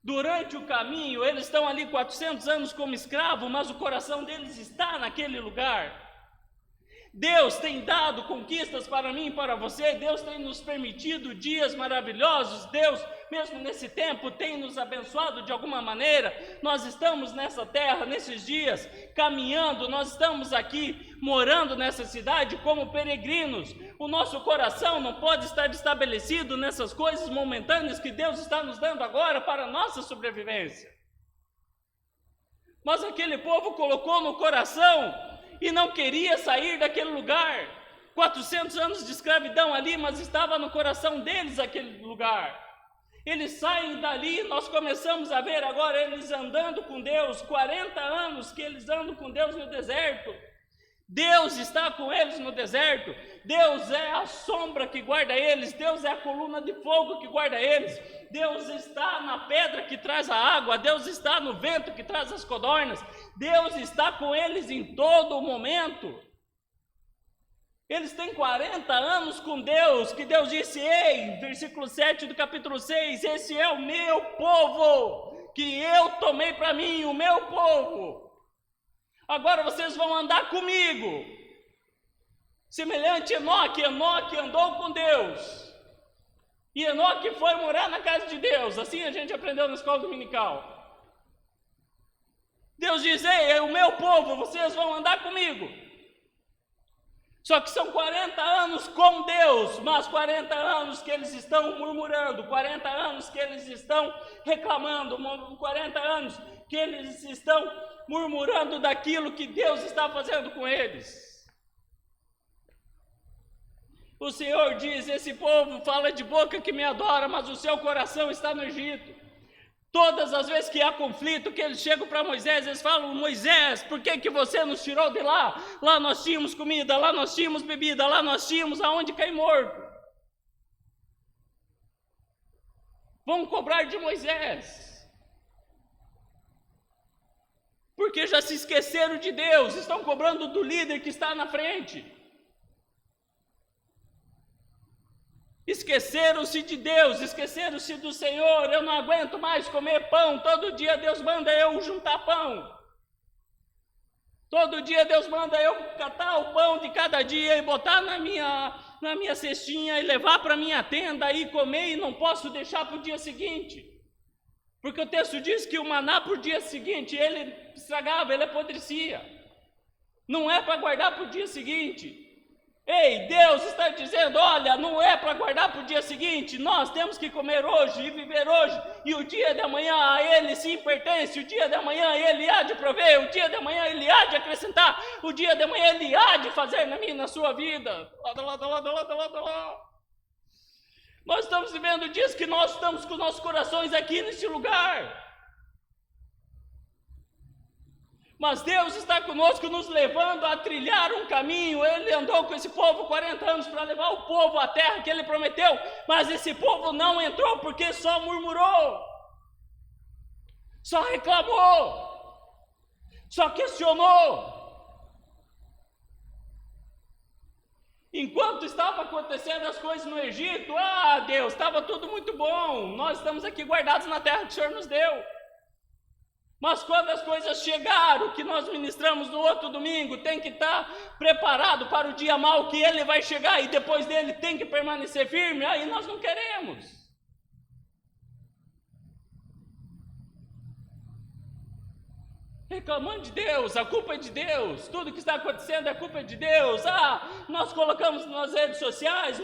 Durante o caminho, eles estão ali 400 anos como escravo, mas o coração deles está naquele lugar. Deus tem dado conquistas para mim e para você, Deus tem nos permitido dias maravilhosos, Deus, mesmo nesse tempo, tem nos abençoado de alguma maneira. Nós estamos nessa terra, nesses dias, caminhando, nós estamos aqui, morando nessa cidade como peregrinos. O nosso coração não pode estar estabelecido nessas coisas momentâneas que Deus está nos dando agora para a nossa sobrevivência. Mas aquele povo colocou no coração e não queria sair daquele lugar. 400 anos de escravidão ali, mas estava no coração deles aquele lugar. Eles saem dali, nós começamos a ver agora eles andando com Deus, 40 anos que eles andam com Deus no deserto. Deus está com eles no deserto, Deus é a sombra que guarda eles, Deus é a coluna de fogo que guarda eles, Deus está na pedra que traz a água, Deus está no vento que traz as codornas, Deus está com eles em todo momento. Eles têm 40 anos com Deus, que Deus disse: ei, versículo 7 do capítulo 6, esse é o meu povo, que eu tomei para mim, o meu povo. Agora vocês vão andar comigo. Semelhante a Enoque andou com Deus. E Enoque foi morar na casa de Deus. Assim a gente aprendeu na escola dominical. Deus diz: ei, é o meu povo, vocês vão andar comigo. Só que são 40 anos com Deus, mas 40 anos que eles estão murmurando, 40 anos que eles estão reclamando, 40 anos que eles estão murmurando daquilo que Deus está fazendo com eles. O Senhor diz: esse povo fala de boca que me adora, mas o seu coração está no Egito. Todas as vezes que há conflito, que eles chegam para Moisés, eles falam: Moisés, por que você nos tirou de lá? Lá nós tínhamos comida, lá nós tínhamos bebida, lá nós tínhamos aonde cair morto. Vão cobrar de Moisés. Porque já se esqueceram de Deus, estão cobrando do líder que está na frente. Esqueceram-se de Deus, esqueceram-se do Senhor. Eu não aguento mais comer pão, todo dia Deus manda eu juntar pão. Todo dia Deus manda eu catar o pão de cada dia e botar na minha cestinha e levar para a minha tenda e comer, e não posso deixar para o dia seguinte. Porque o texto diz que o maná para o dia seguinte, ele estragava, ele apodrecia. Não é para guardar para o dia seguinte. Ei, Deus está dizendo, olha, não é para guardar para o dia seguinte, nós temos que comer hoje e viver hoje, e o dia de amanhã a Ele sim pertence, o dia de amanhã Ele há de prover, o dia de amanhã Ele há de acrescentar, o dia de amanhã Ele há de fazer na minha e na sua vida. Lá. Nós estamos vivendo dias que nós estamos com os nossos corações aqui neste lugar. Mas Deus está conosco, nos levando a trilhar um caminho. Ele andou com esse povo 40 anos para levar o povo à terra que Ele prometeu. Mas esse povo não entrou porque só murmurou, só reclamou, só questionou. Enquanto estava acontecendo as coisas no Egito, Deus, estava tudo muito bom. Nós estamos aqui guardados na terra que o Senhor nos deu. Mas quando as coisas chegaram, que nós ministramos no outro domingo, tem que estar preparado para o dia mau que ele vai chegar e depois dele tem que permanecer firme, aí nós não queremos. Reclamando de Deus, a culpa é de Deus, tudo que está acontecendo é culpa de Deus. Nós colocamos nas redes sociais,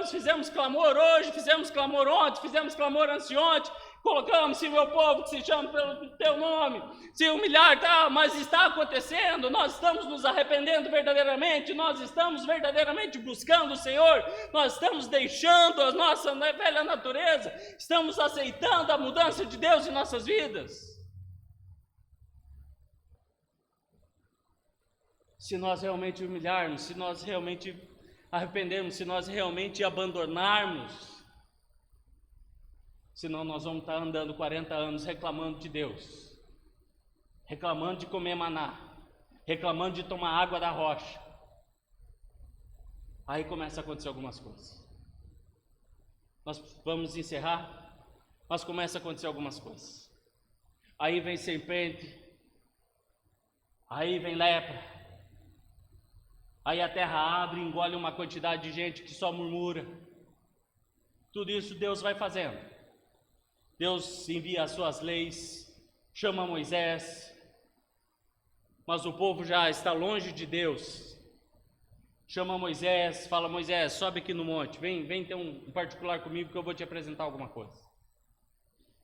fizemos clamor hoje, fizemos clamor ontem, fizemos clamor anteontem, colocamos, se meu povo que se chama pelo teu nome, se humilhar, mas está acontecendo, nós estamos nos arrependendo verdadeiramente, nós estamos verdadeiramente buscando o Senhor, nós estamos deixando a nossa velha natureza, estamos aceitando a mudança de Deus em nossas vidas. Se nós realmente humilharmos, se nós realmente arrependermos, se nós realmente abandonarmos, senão nós vamos estar andando 40 anos reclamando de Deus, reclamando de comer maná, reclamando de tomar água da rocha. Aí começa a acontecer algumas coisas. Nós vamos encerrar, mas começa a acontecer algumas coisas. Aí vem serpente, aí vem lepra, aí a terra abre e engole uma quantidade de gente que só murmura. Tudo isso Deus vai fazendo. Deus envia as suas leis, chama Moisés, mas o povo já está longe de Deus. Chama Moisés, fala: Moisés, sobe aqui no monte, vem ter um particular comigo que eu vou te apresentar alguma coisa.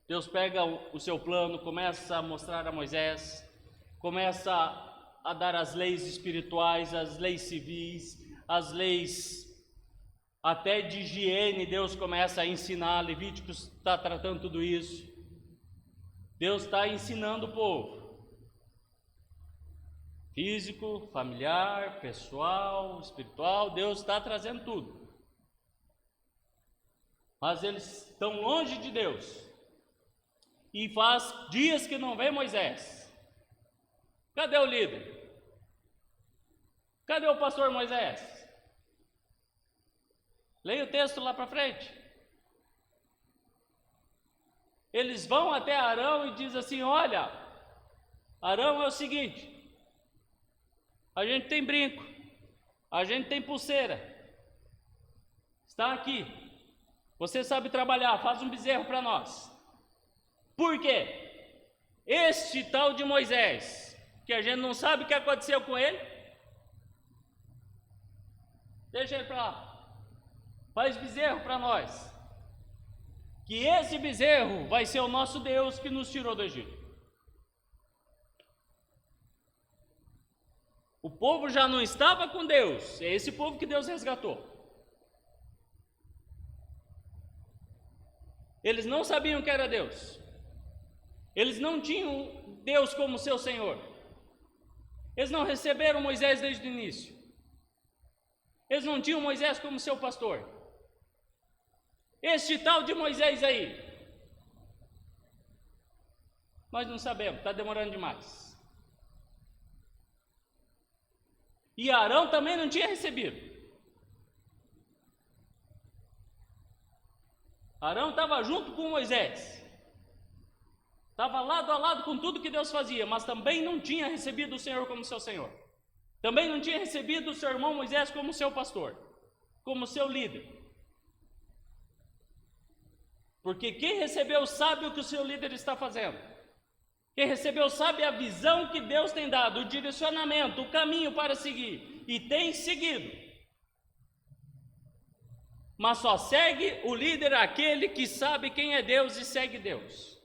Deus pega o seu plano, começa a mostrar a Moisés, começa a dar as leis espirituais, as leis civis, as leis até de higiene. Deus começa a ensinar. Levíticos está tratando tudo isso. Deus está ensinando o povo, físico, familiar, pessoal, espiritual. Deus está trazendo tudo, mas eles estão longe de Deus, e faz dias que não vem Moisés. Cadê o líder? Cadê o pastor Moisés? Leia o texto lá para frente. Eles vão até Arão e dizem assim: olha, Arão, é o seguinte, a gente tem brinco, a gente tem pulseira, está aqui, você sabe trabalhar, faz um bezerro para nós. Por quê? Este tal de Moisés, que a gente não sabe o que aconteceu com ele, deixa ele para lá. Faz bezerro para nós, que esse bezerro vai ser o nosso Deus que nos tirou do Egito. O povo já não estava com Deus, é esse povo que Deus resgatou. Eles não sabiam que era Deus, eles não tinham Deus como seu Senhor, eles não receberam Moisés desde o início, eles não tinham Moisés como seu pastor. Este tal de Moisés aí, nós não sabemos, está demorando demais. E Arão também não tinha recebido. Arão estava junto com Moisés, estava lado a lado com tudo que Deus fazia, mas também não tinha recebido o Senhor como seu Senhor. Também não tinha recebido o seu irmão Moisés como seu pastor, como seu líder. Porque quem recebeu sabe o que o seu líder está fazendo. Quem recebeu sabe a visão que Deus tem dado, o direcionamento, o caminho para seguir. E tem seguido. Mas só segue o líder aquele que sabe quem é Deus e segue Deus.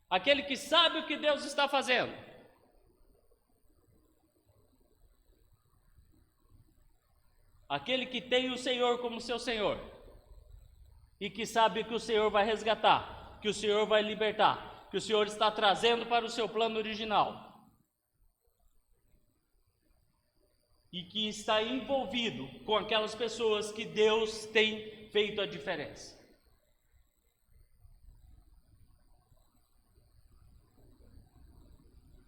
Aquele que sabe o que Deus está fazendo. Aquele que tem o Senhor como seu Senhor. E que sabe que o Senhor vai resgatar, que o Senhor vai libertar, que o Senhor está trazendo para o seu plano original. E que está envolvido com aquelas pessoas que Deus tem feito a diferença.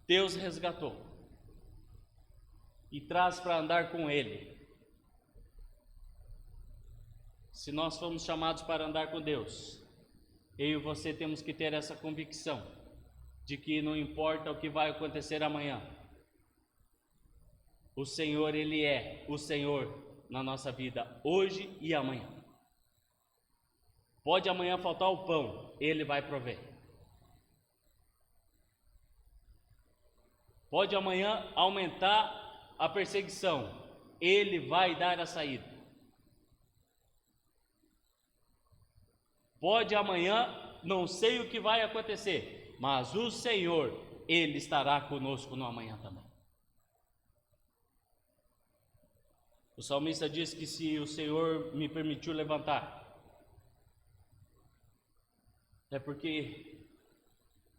Deus resgatou e traz para andar com Ele. Se nós fomos chamados para andar com Deus, eu e você temos que ter essa convicção de que não importa o que vai acontecer amanhã, o Senhor, Ele é o Senhor na nossa vida, hoje e amanhã. Pode amanhã faltar o pão, Ele vai prover. Pode amanhã aumentar a perseguição, Ele vai dar a saída. Pode amanhã, não sei o que vai acontecer, mas o Senhor, Ele estará conosco no amanhã também. O salmista diz que se o Senhor me permitiu levantar, é porque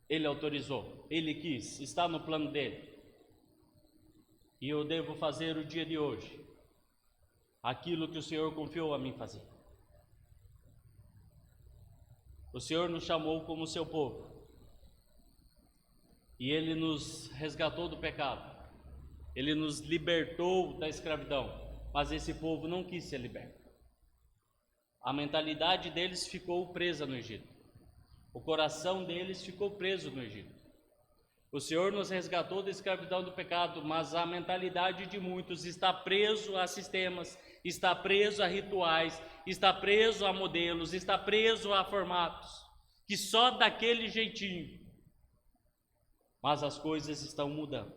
Ele autorizou, Ele quis, está no plano dEle. E eu devo fazer o dia de hoje aquilo que o Senhor confiou a mim fazer. O Senhor nos chamou como seu povo. E Ele nos resgatou do pecado. Ele nos libertou da escravidão. Mas esse povo não quis ser liberto. A mentalidade deles ficou presa no Egito. O coração deles ficou preso no Egito. O Senhor nos resgatou da escravidão do pecado, mas a mentalidade de muitos está preso a sistemas, está preso a rituais, está preso a modelos, está preso a formatos, que só daquele jeitinho. Mas as coisas estão mudando.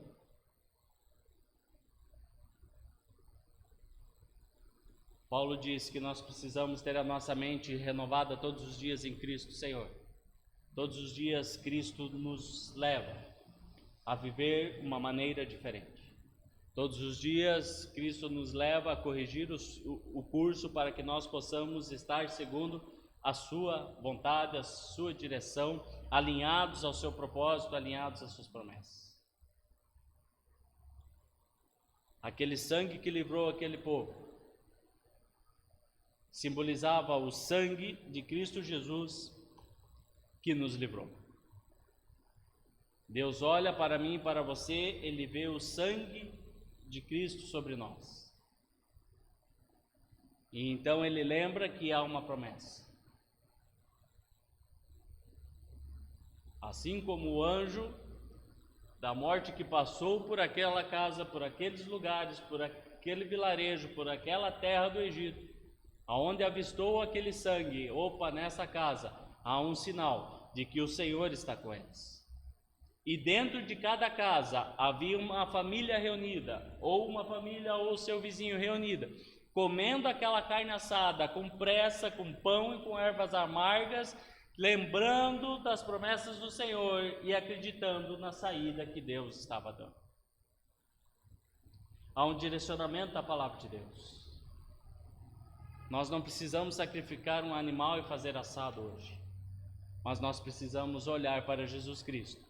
Paulo diz que nós precisamos ter a nossa mente renovada todos os dias em Cristo Senhor. Todos os dias Cristo nos leva a viver uma maneira diferente. Todos os dias Cristo nos leva a corrigir o curso para que nós possamos estar segundo a sua vontade, a sua direção, alinhados ao seu propósito, alinhados às suas promessas. Aquele sangue que livrou aquele povo simbolizava o sangue de Cristo Jesus que nos livrou. Deus olha para mim e para você, Ele vê o sangue de Cristo sobre nós. E então Ele lembra que há uma promessa. Assim como o anjo da morte que passou por aquela casa, por aqueles lugares, por aquele vilarejo, por aquela terra do Egito, aonde avistou aquele sangue, opa, nessa casa há um sinal de que o Senhor está com eles. E dentro de cada casa havia uma família reunida, ou uma família ou seu vizinho reunida, comendo aquela carne assada com pressa, com pão e com ervas amargas, lembrando das promessas do Senhor e acreditando na saída que Deus estava dando. Há um direcionamento da palavra de Deus. Nós não precisamos sacrificar um animal e fazer assado hoje, mas nós precisamos olhar para Jesus Cristo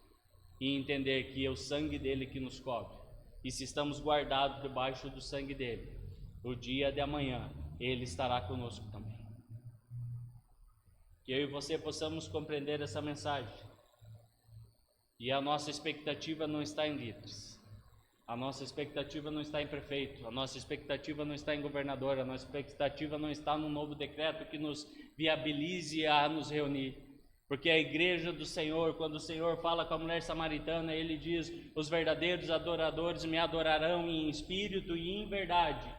e entender que é o sangue dele que nos cobre, e se estamos guardados debaixo do sangue dele, o dia de amanhã ele estará conosco também. Que eu e você possamos compreender essa mensagem, e a nossa expectativa não está em líderes. A nossa expectativa não está em prefeito, a nossa expectativa não está em governador, a nossa expectativa não está num novo decreto que nos viabilize a nos reunir. Porque a igreja do Senhor, quando o Senhor fala com a mulher samaritana, Ele diz: os verdadeiros adoradores me adorarão em espírito e em verdade.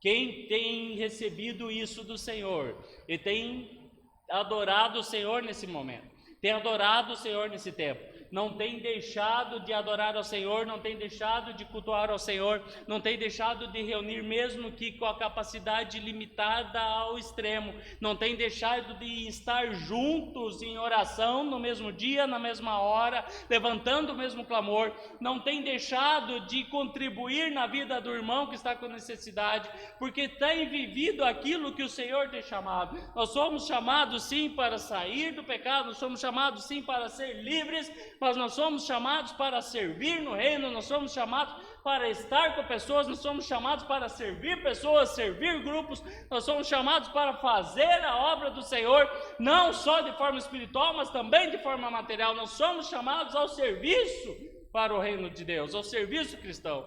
Quem tem recebido isso do Senhor e tem adorado o Senhor nesse momento, tem adorado o Senhor nesse tempo, não tem deixado de adorar ao Senhor, não tem deixado de cultuar ao Senhor, não tem deixado de reunir, mesmo que com a capacidade limitada ao extremo, não tem deixado de estar juntos em oração no mesmo dia, na mesma hora, levantando o mesmo clamor, não tem deixado de contribuir na vida do irmão que está com necessidade, porque tem vivido aquilo que o Senhor tem chamado. Nós somos chamados sim para sair do pecado, nós somos chamados sim para ser livres, mas nós somos chamados para servir no reino, nós somos chamados para estar com pessoas, nós somos chamados para servir pessoas, servir grupos, nós somos chamados para fazer a obra do Senhor, não só de forma espiritual, mas também de forma material. Nós somos chamados ao serviço para o reino de Deus, ao serviço cristão.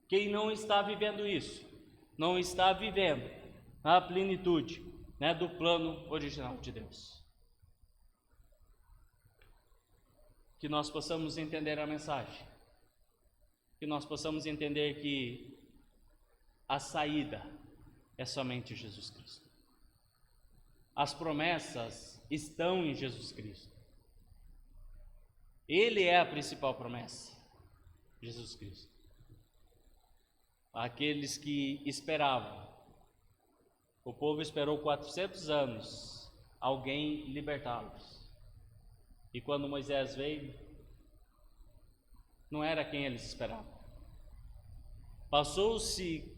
Quem não está vivendo isso, não está vivendo a plenitude, do plano original de Deus. Que nós possamos entender a mensagem, que nós possamos entender que a saída é somente Jesus Cristo. As promessas estão em Jesus Cristo. Ele é a principal promessa, Jesus Cristo. Aqueles que esperavam, o povo esperou 400 anos, alguém libertá-los. E quando Moisés veio, não era quem eles esperavam. Passou-se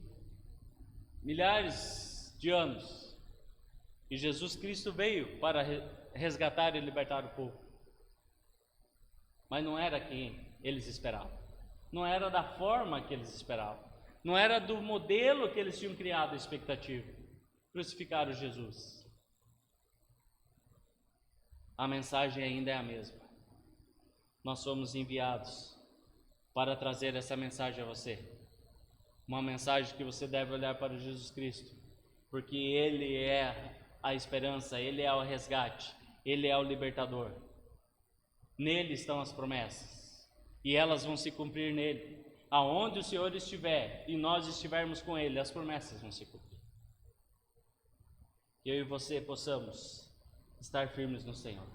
milhares de anos, e Jesus Cristo veio para resgatar e libertar o povo. Mas não era quem eles esperavam, não era da forma que eles esperavam, não era do modelo que eles tinham criado a expectativa. Crucificaram Jesus. A mensagem ainda é a mesma. Nós somos enviados para trazer essa mensagem a você. Uma mensagem que você deve olhar para Jesus Cristo, porque Ele é a esperança, Ele é o resgate, Ele é o libertador. Nele estão as promessas, e elas vão se cumprir nele. Aonde o Senhor estiver e nós estivermos com Ele, as promessas vão se cumprir. Que eu e você possamos estar firmes no Senhor.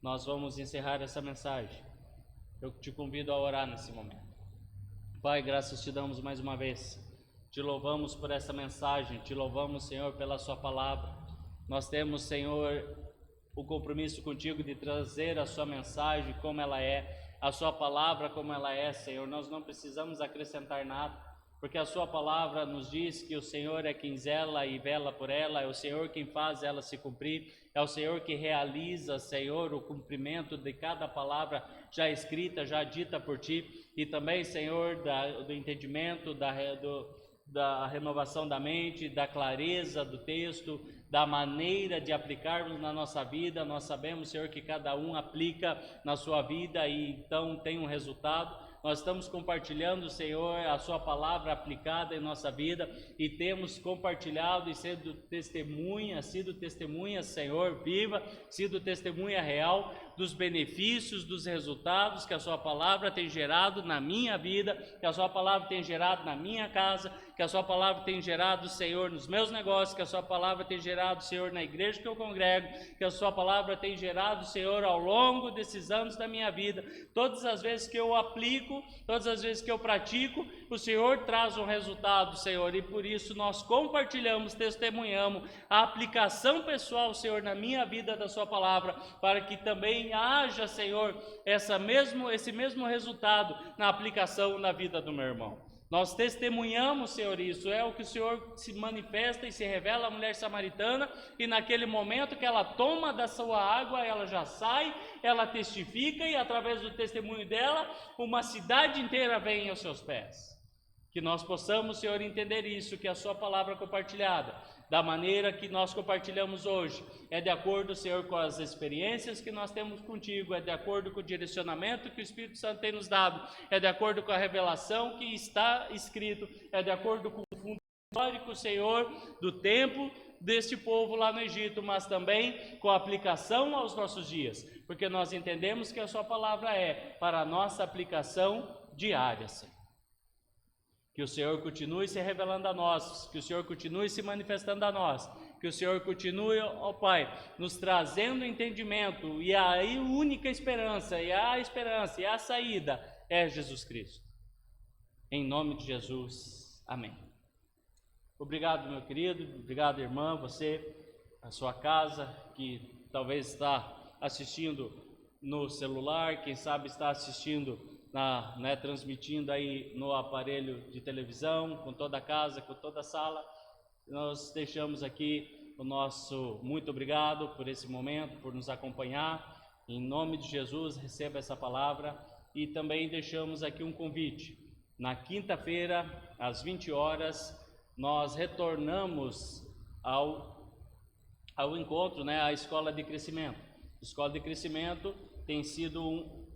Nós vamos encerrar essa mensagem. Eu te convido a orar nesse momento. Pai, graças te damos mais uma vez. Te louvamos por essa mensagem, te louvamos, Senhor, pela sua palavra. Nós temos, Senhor, o compromisso contigo de trazer a sua mensagem como ela é, a sua palavra como ela é, Senhor. Nós não precisamos acrescentar nada, porque a sua palavra nos diz que o Senhor é quem zela e vela por ela, é o Senhor quem faz ela se cumprir, é o Senhor que realiza, Senhor, o cumprimento de cada palavra já escrita, já dita por ti, e também, Senhor, do entendimento, da renovação da mente, da clareza do texto, da maneira de aplicarmos na nossa vida. Nós sabemos, Senhor, que cada um aplica na sua vida e então tem um resultado. Nós estamos compartilhando, Senhor, a sua palavra aplicada em nossa vida e temos compartilhado e sido testemunha, Senhor, viva, sido testemunha real dos benefícios, dos resultados que a sua palavra tem gerado na minha vida, que a sua palavra tem gerado na minha casa, que a sua palavra tem gerado, Senhor, nos meus negócios, que a sua palavra tem gerado, Senhor, na igreja que eu congrego, que a sua palavra tem gerado, Senhor, ao longo desses anos da minha vida. Todas as vezes que eu aplico, todas as vezes que eu pratico, o Senhor traz um resultado, Senhor, e por isso nós compartilhamos, testemunhamos a aplicação pessoal, Senhor, na minha vida da sua palavra, para que também haja, Senhor, esse mesmo resultado na aplicação na vida do meu irmão. Nós testemunhamos, Senhor, isso é o que o Senhor se manifesta e se revela à mulher samaritana, e naquele momento que ela toma da sua água, ela já sai, ela testifica, e através do testemunho dela, uma cidade inteira vem aos seus pés. Que nós possamos, Senhor, entender isso, que a sua palavra compartilhada, da maneira que nós compartilhamos hoje, é de acordo, Senhor, com as experiências que nós temos contigo, é de acordo com o direcionamento que o Espírito Santo tem nos dado, é de acordo com a revelação que está escrito, é de acordo com o fundo histórico, Senhor, do tempo deste povo lá no Egito, mas também com a aplicação aos nossos dias, porque nós entendemos que a sua palavra é para a nossa aplicação diária, Senhor. Que o Senhor continue se revelando a nós, que o Senhor continue se manifestando a nós, que Que o Senhor continue, ó Pai, nos trazendo entendimento, e a única esperança, e a saída é Jesus Cristo. Em nome de Jesus, amém. Obrigado, meu querido, obrigado, irmã, você, a sua casa, que talvez está assistindo no celular, quem sabe está assistindo, transmitindo aí no aparelho de televisão, com toda a casa, com toda a sala. Nós deixamos aqui o nosso muito obrigado por esse momento, por nos acompanhar. Em nome de Jesus, receba essa palavra. E também deixamos aqui um convite. Na quinta-feira, às 20 horas, nós retornamos ao encontro, à Escola de Crescimento. Escola de Crescimento tem sido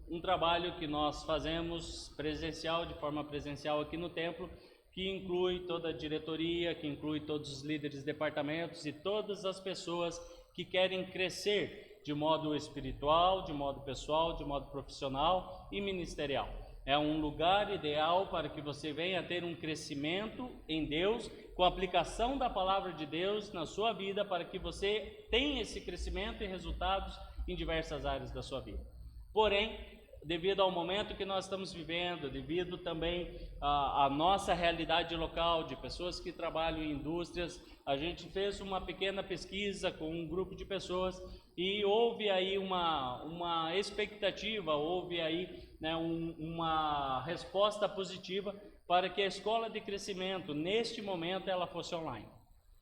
um trabalho que nós fazemos presencial, de forma presencial aqui no templo, que inclui toda a diretoria, que inclui todos os líderes de departamentos e todas as pessoas que querem crescer de modo espiritual, de modo pessoal, de modo profissional e ministerial. É um lugar ideal para que você venha ter um crescimento em Deus, com a aplicação da palavra de Deus na sua vida, para que você tenha esse crescimento e resultados em diversas áreas da sua vida. Porém, devido ao momento que nós estamos vivendo, devido também à nossa realidade local, de pessoas que trabalham em indústrias, a gente fez uma pequena pesquisa com um grupo de pessoas e houve aí uma expectativa, houve aí uma resposta positiva para que a Escola de Crescimento, neste momento, ela fosse online.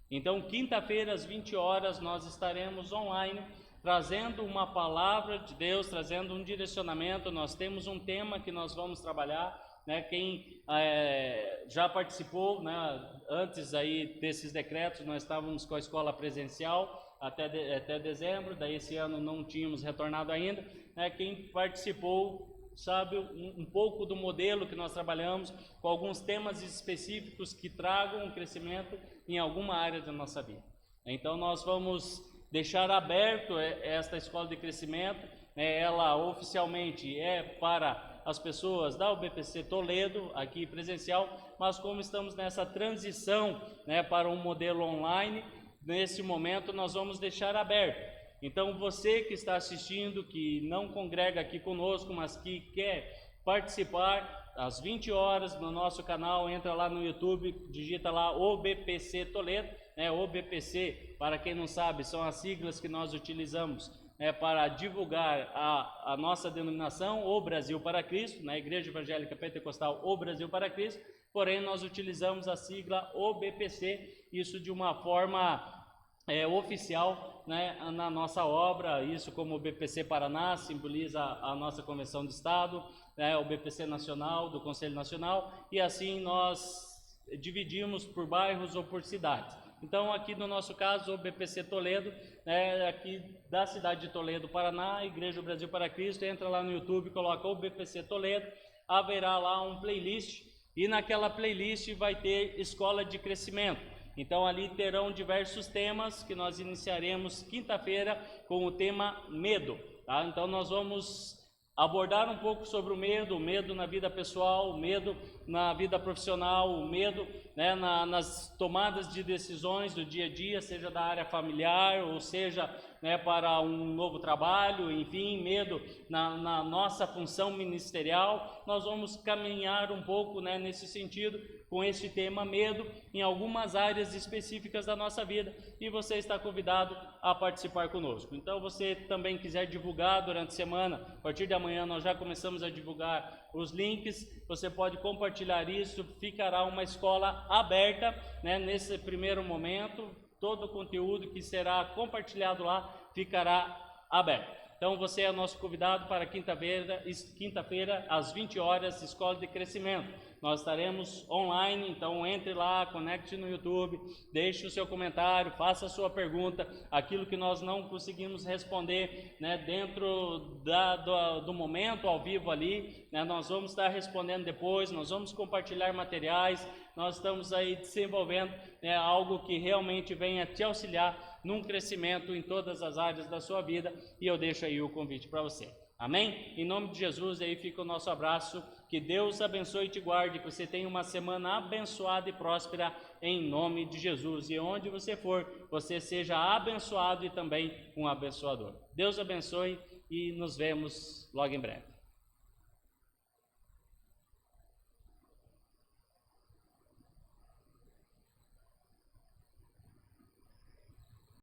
Então, quinta-feira, às 20 horas, nós estaremos online, trazendo uma palavra de Deus, trazendo um direcionamento. Nós temos um tema que nós vamos trabalhar, quem já participou, antes aí desses decretos, nós estávamos com a escola presencial até dezembro, daí esse ano não tínhamos retornado ainda, quem participou sabe um pouco do modelo que nós trabalhamos, com alguns temas específicos que tragam um crescimento em alguma área da nossa vida. Então nós vamos deixar aberto esta escola de crescimento, ela oficialmente é para as pessoas da UBPC Toledo, aqui presencial, mas como estamos nessa transição para um modelo online, nesse momento nós vamos deixar aberto. Então você que está assistindo, que não congrega aqui conosco, mas que quer participar, às 20 horas no nosso canal, entra lá no YouTube, digita lá OBPC Toledo, OBPC, para quem não sabe, são as siglas que nós utilizamos para divulgar a nossa denominação, o Brasil para Cristo, na Igreja Evangélica Pentecostal, o Brasil para Cristo, porém nós utilizamos a sigla OBPC, isso de uma forma oficial na nossa obra. Isso, como o BPC Paraná simboliza a nossa Convenção de Estado, o BPC Nacional do Conselho Nacional, e assim nós dividimos por bairros ou por cidades. Então aqui no nosso caso o BPC Toledo, aqui da cidade de Toledo, Paraná, Igreja Brasil para Cristo, entra lá no YouTube, coloca o BPC Toledo, haverá lá um playlist, e naquela playlist vai ter Escola de Crescimento. Então ali terão diversos temas que nós iniciaremos quinta-feira com o tema medo. Então nós vamos abordar um pouco sobre o medo na vida pessoal, o medo na vida profissional, o medo nas tomadas de decisões do dia a dia, seja da área familiar, ou seja para um novo trabalho, enfim, medo na nossa função ministerial. Nós vamos caminhar um pouco nesse sentido, com este tema medo, em algumas áreas específicas da nossa vida, e você está convidado a participar conosco. Então, você também quiser divulgar durante a semana, a partir de amanhã nós já começamos a divulgar os links, você pode compartilhar isso, ficará uma escola aberta, nesse primeiro momento, todo o conteúdo que será compartilhado lá ficará aberto. Então você é nosso convidado para quinta-feira às 20 horas, Escola de Crescimento. Nós estaremos online, então entre lá, conecte no YouTube, deixe o seu comentário, faça a sua pergunta, aquilo que nós não conseguimos responder dentro do momento ao vivo ali, nós vamos estar respondendo depois, nós vamos compartilhar materiais, nós estamos aí desenvolvendo algo que realmente venha te auxiliar num crescimento em todas as áreas da sua vida, e eu deixo aí o convite para você. Amém? Em nome de Jesus, aí fica o nosso abraço. Que Deus abençoe e te guarde, que você tenha uma semana abençoada e próspera em nome de Jesus. E onde você for, você seja abençoado e também um abençoador. Deus abençoe e nos vemos logo em breve.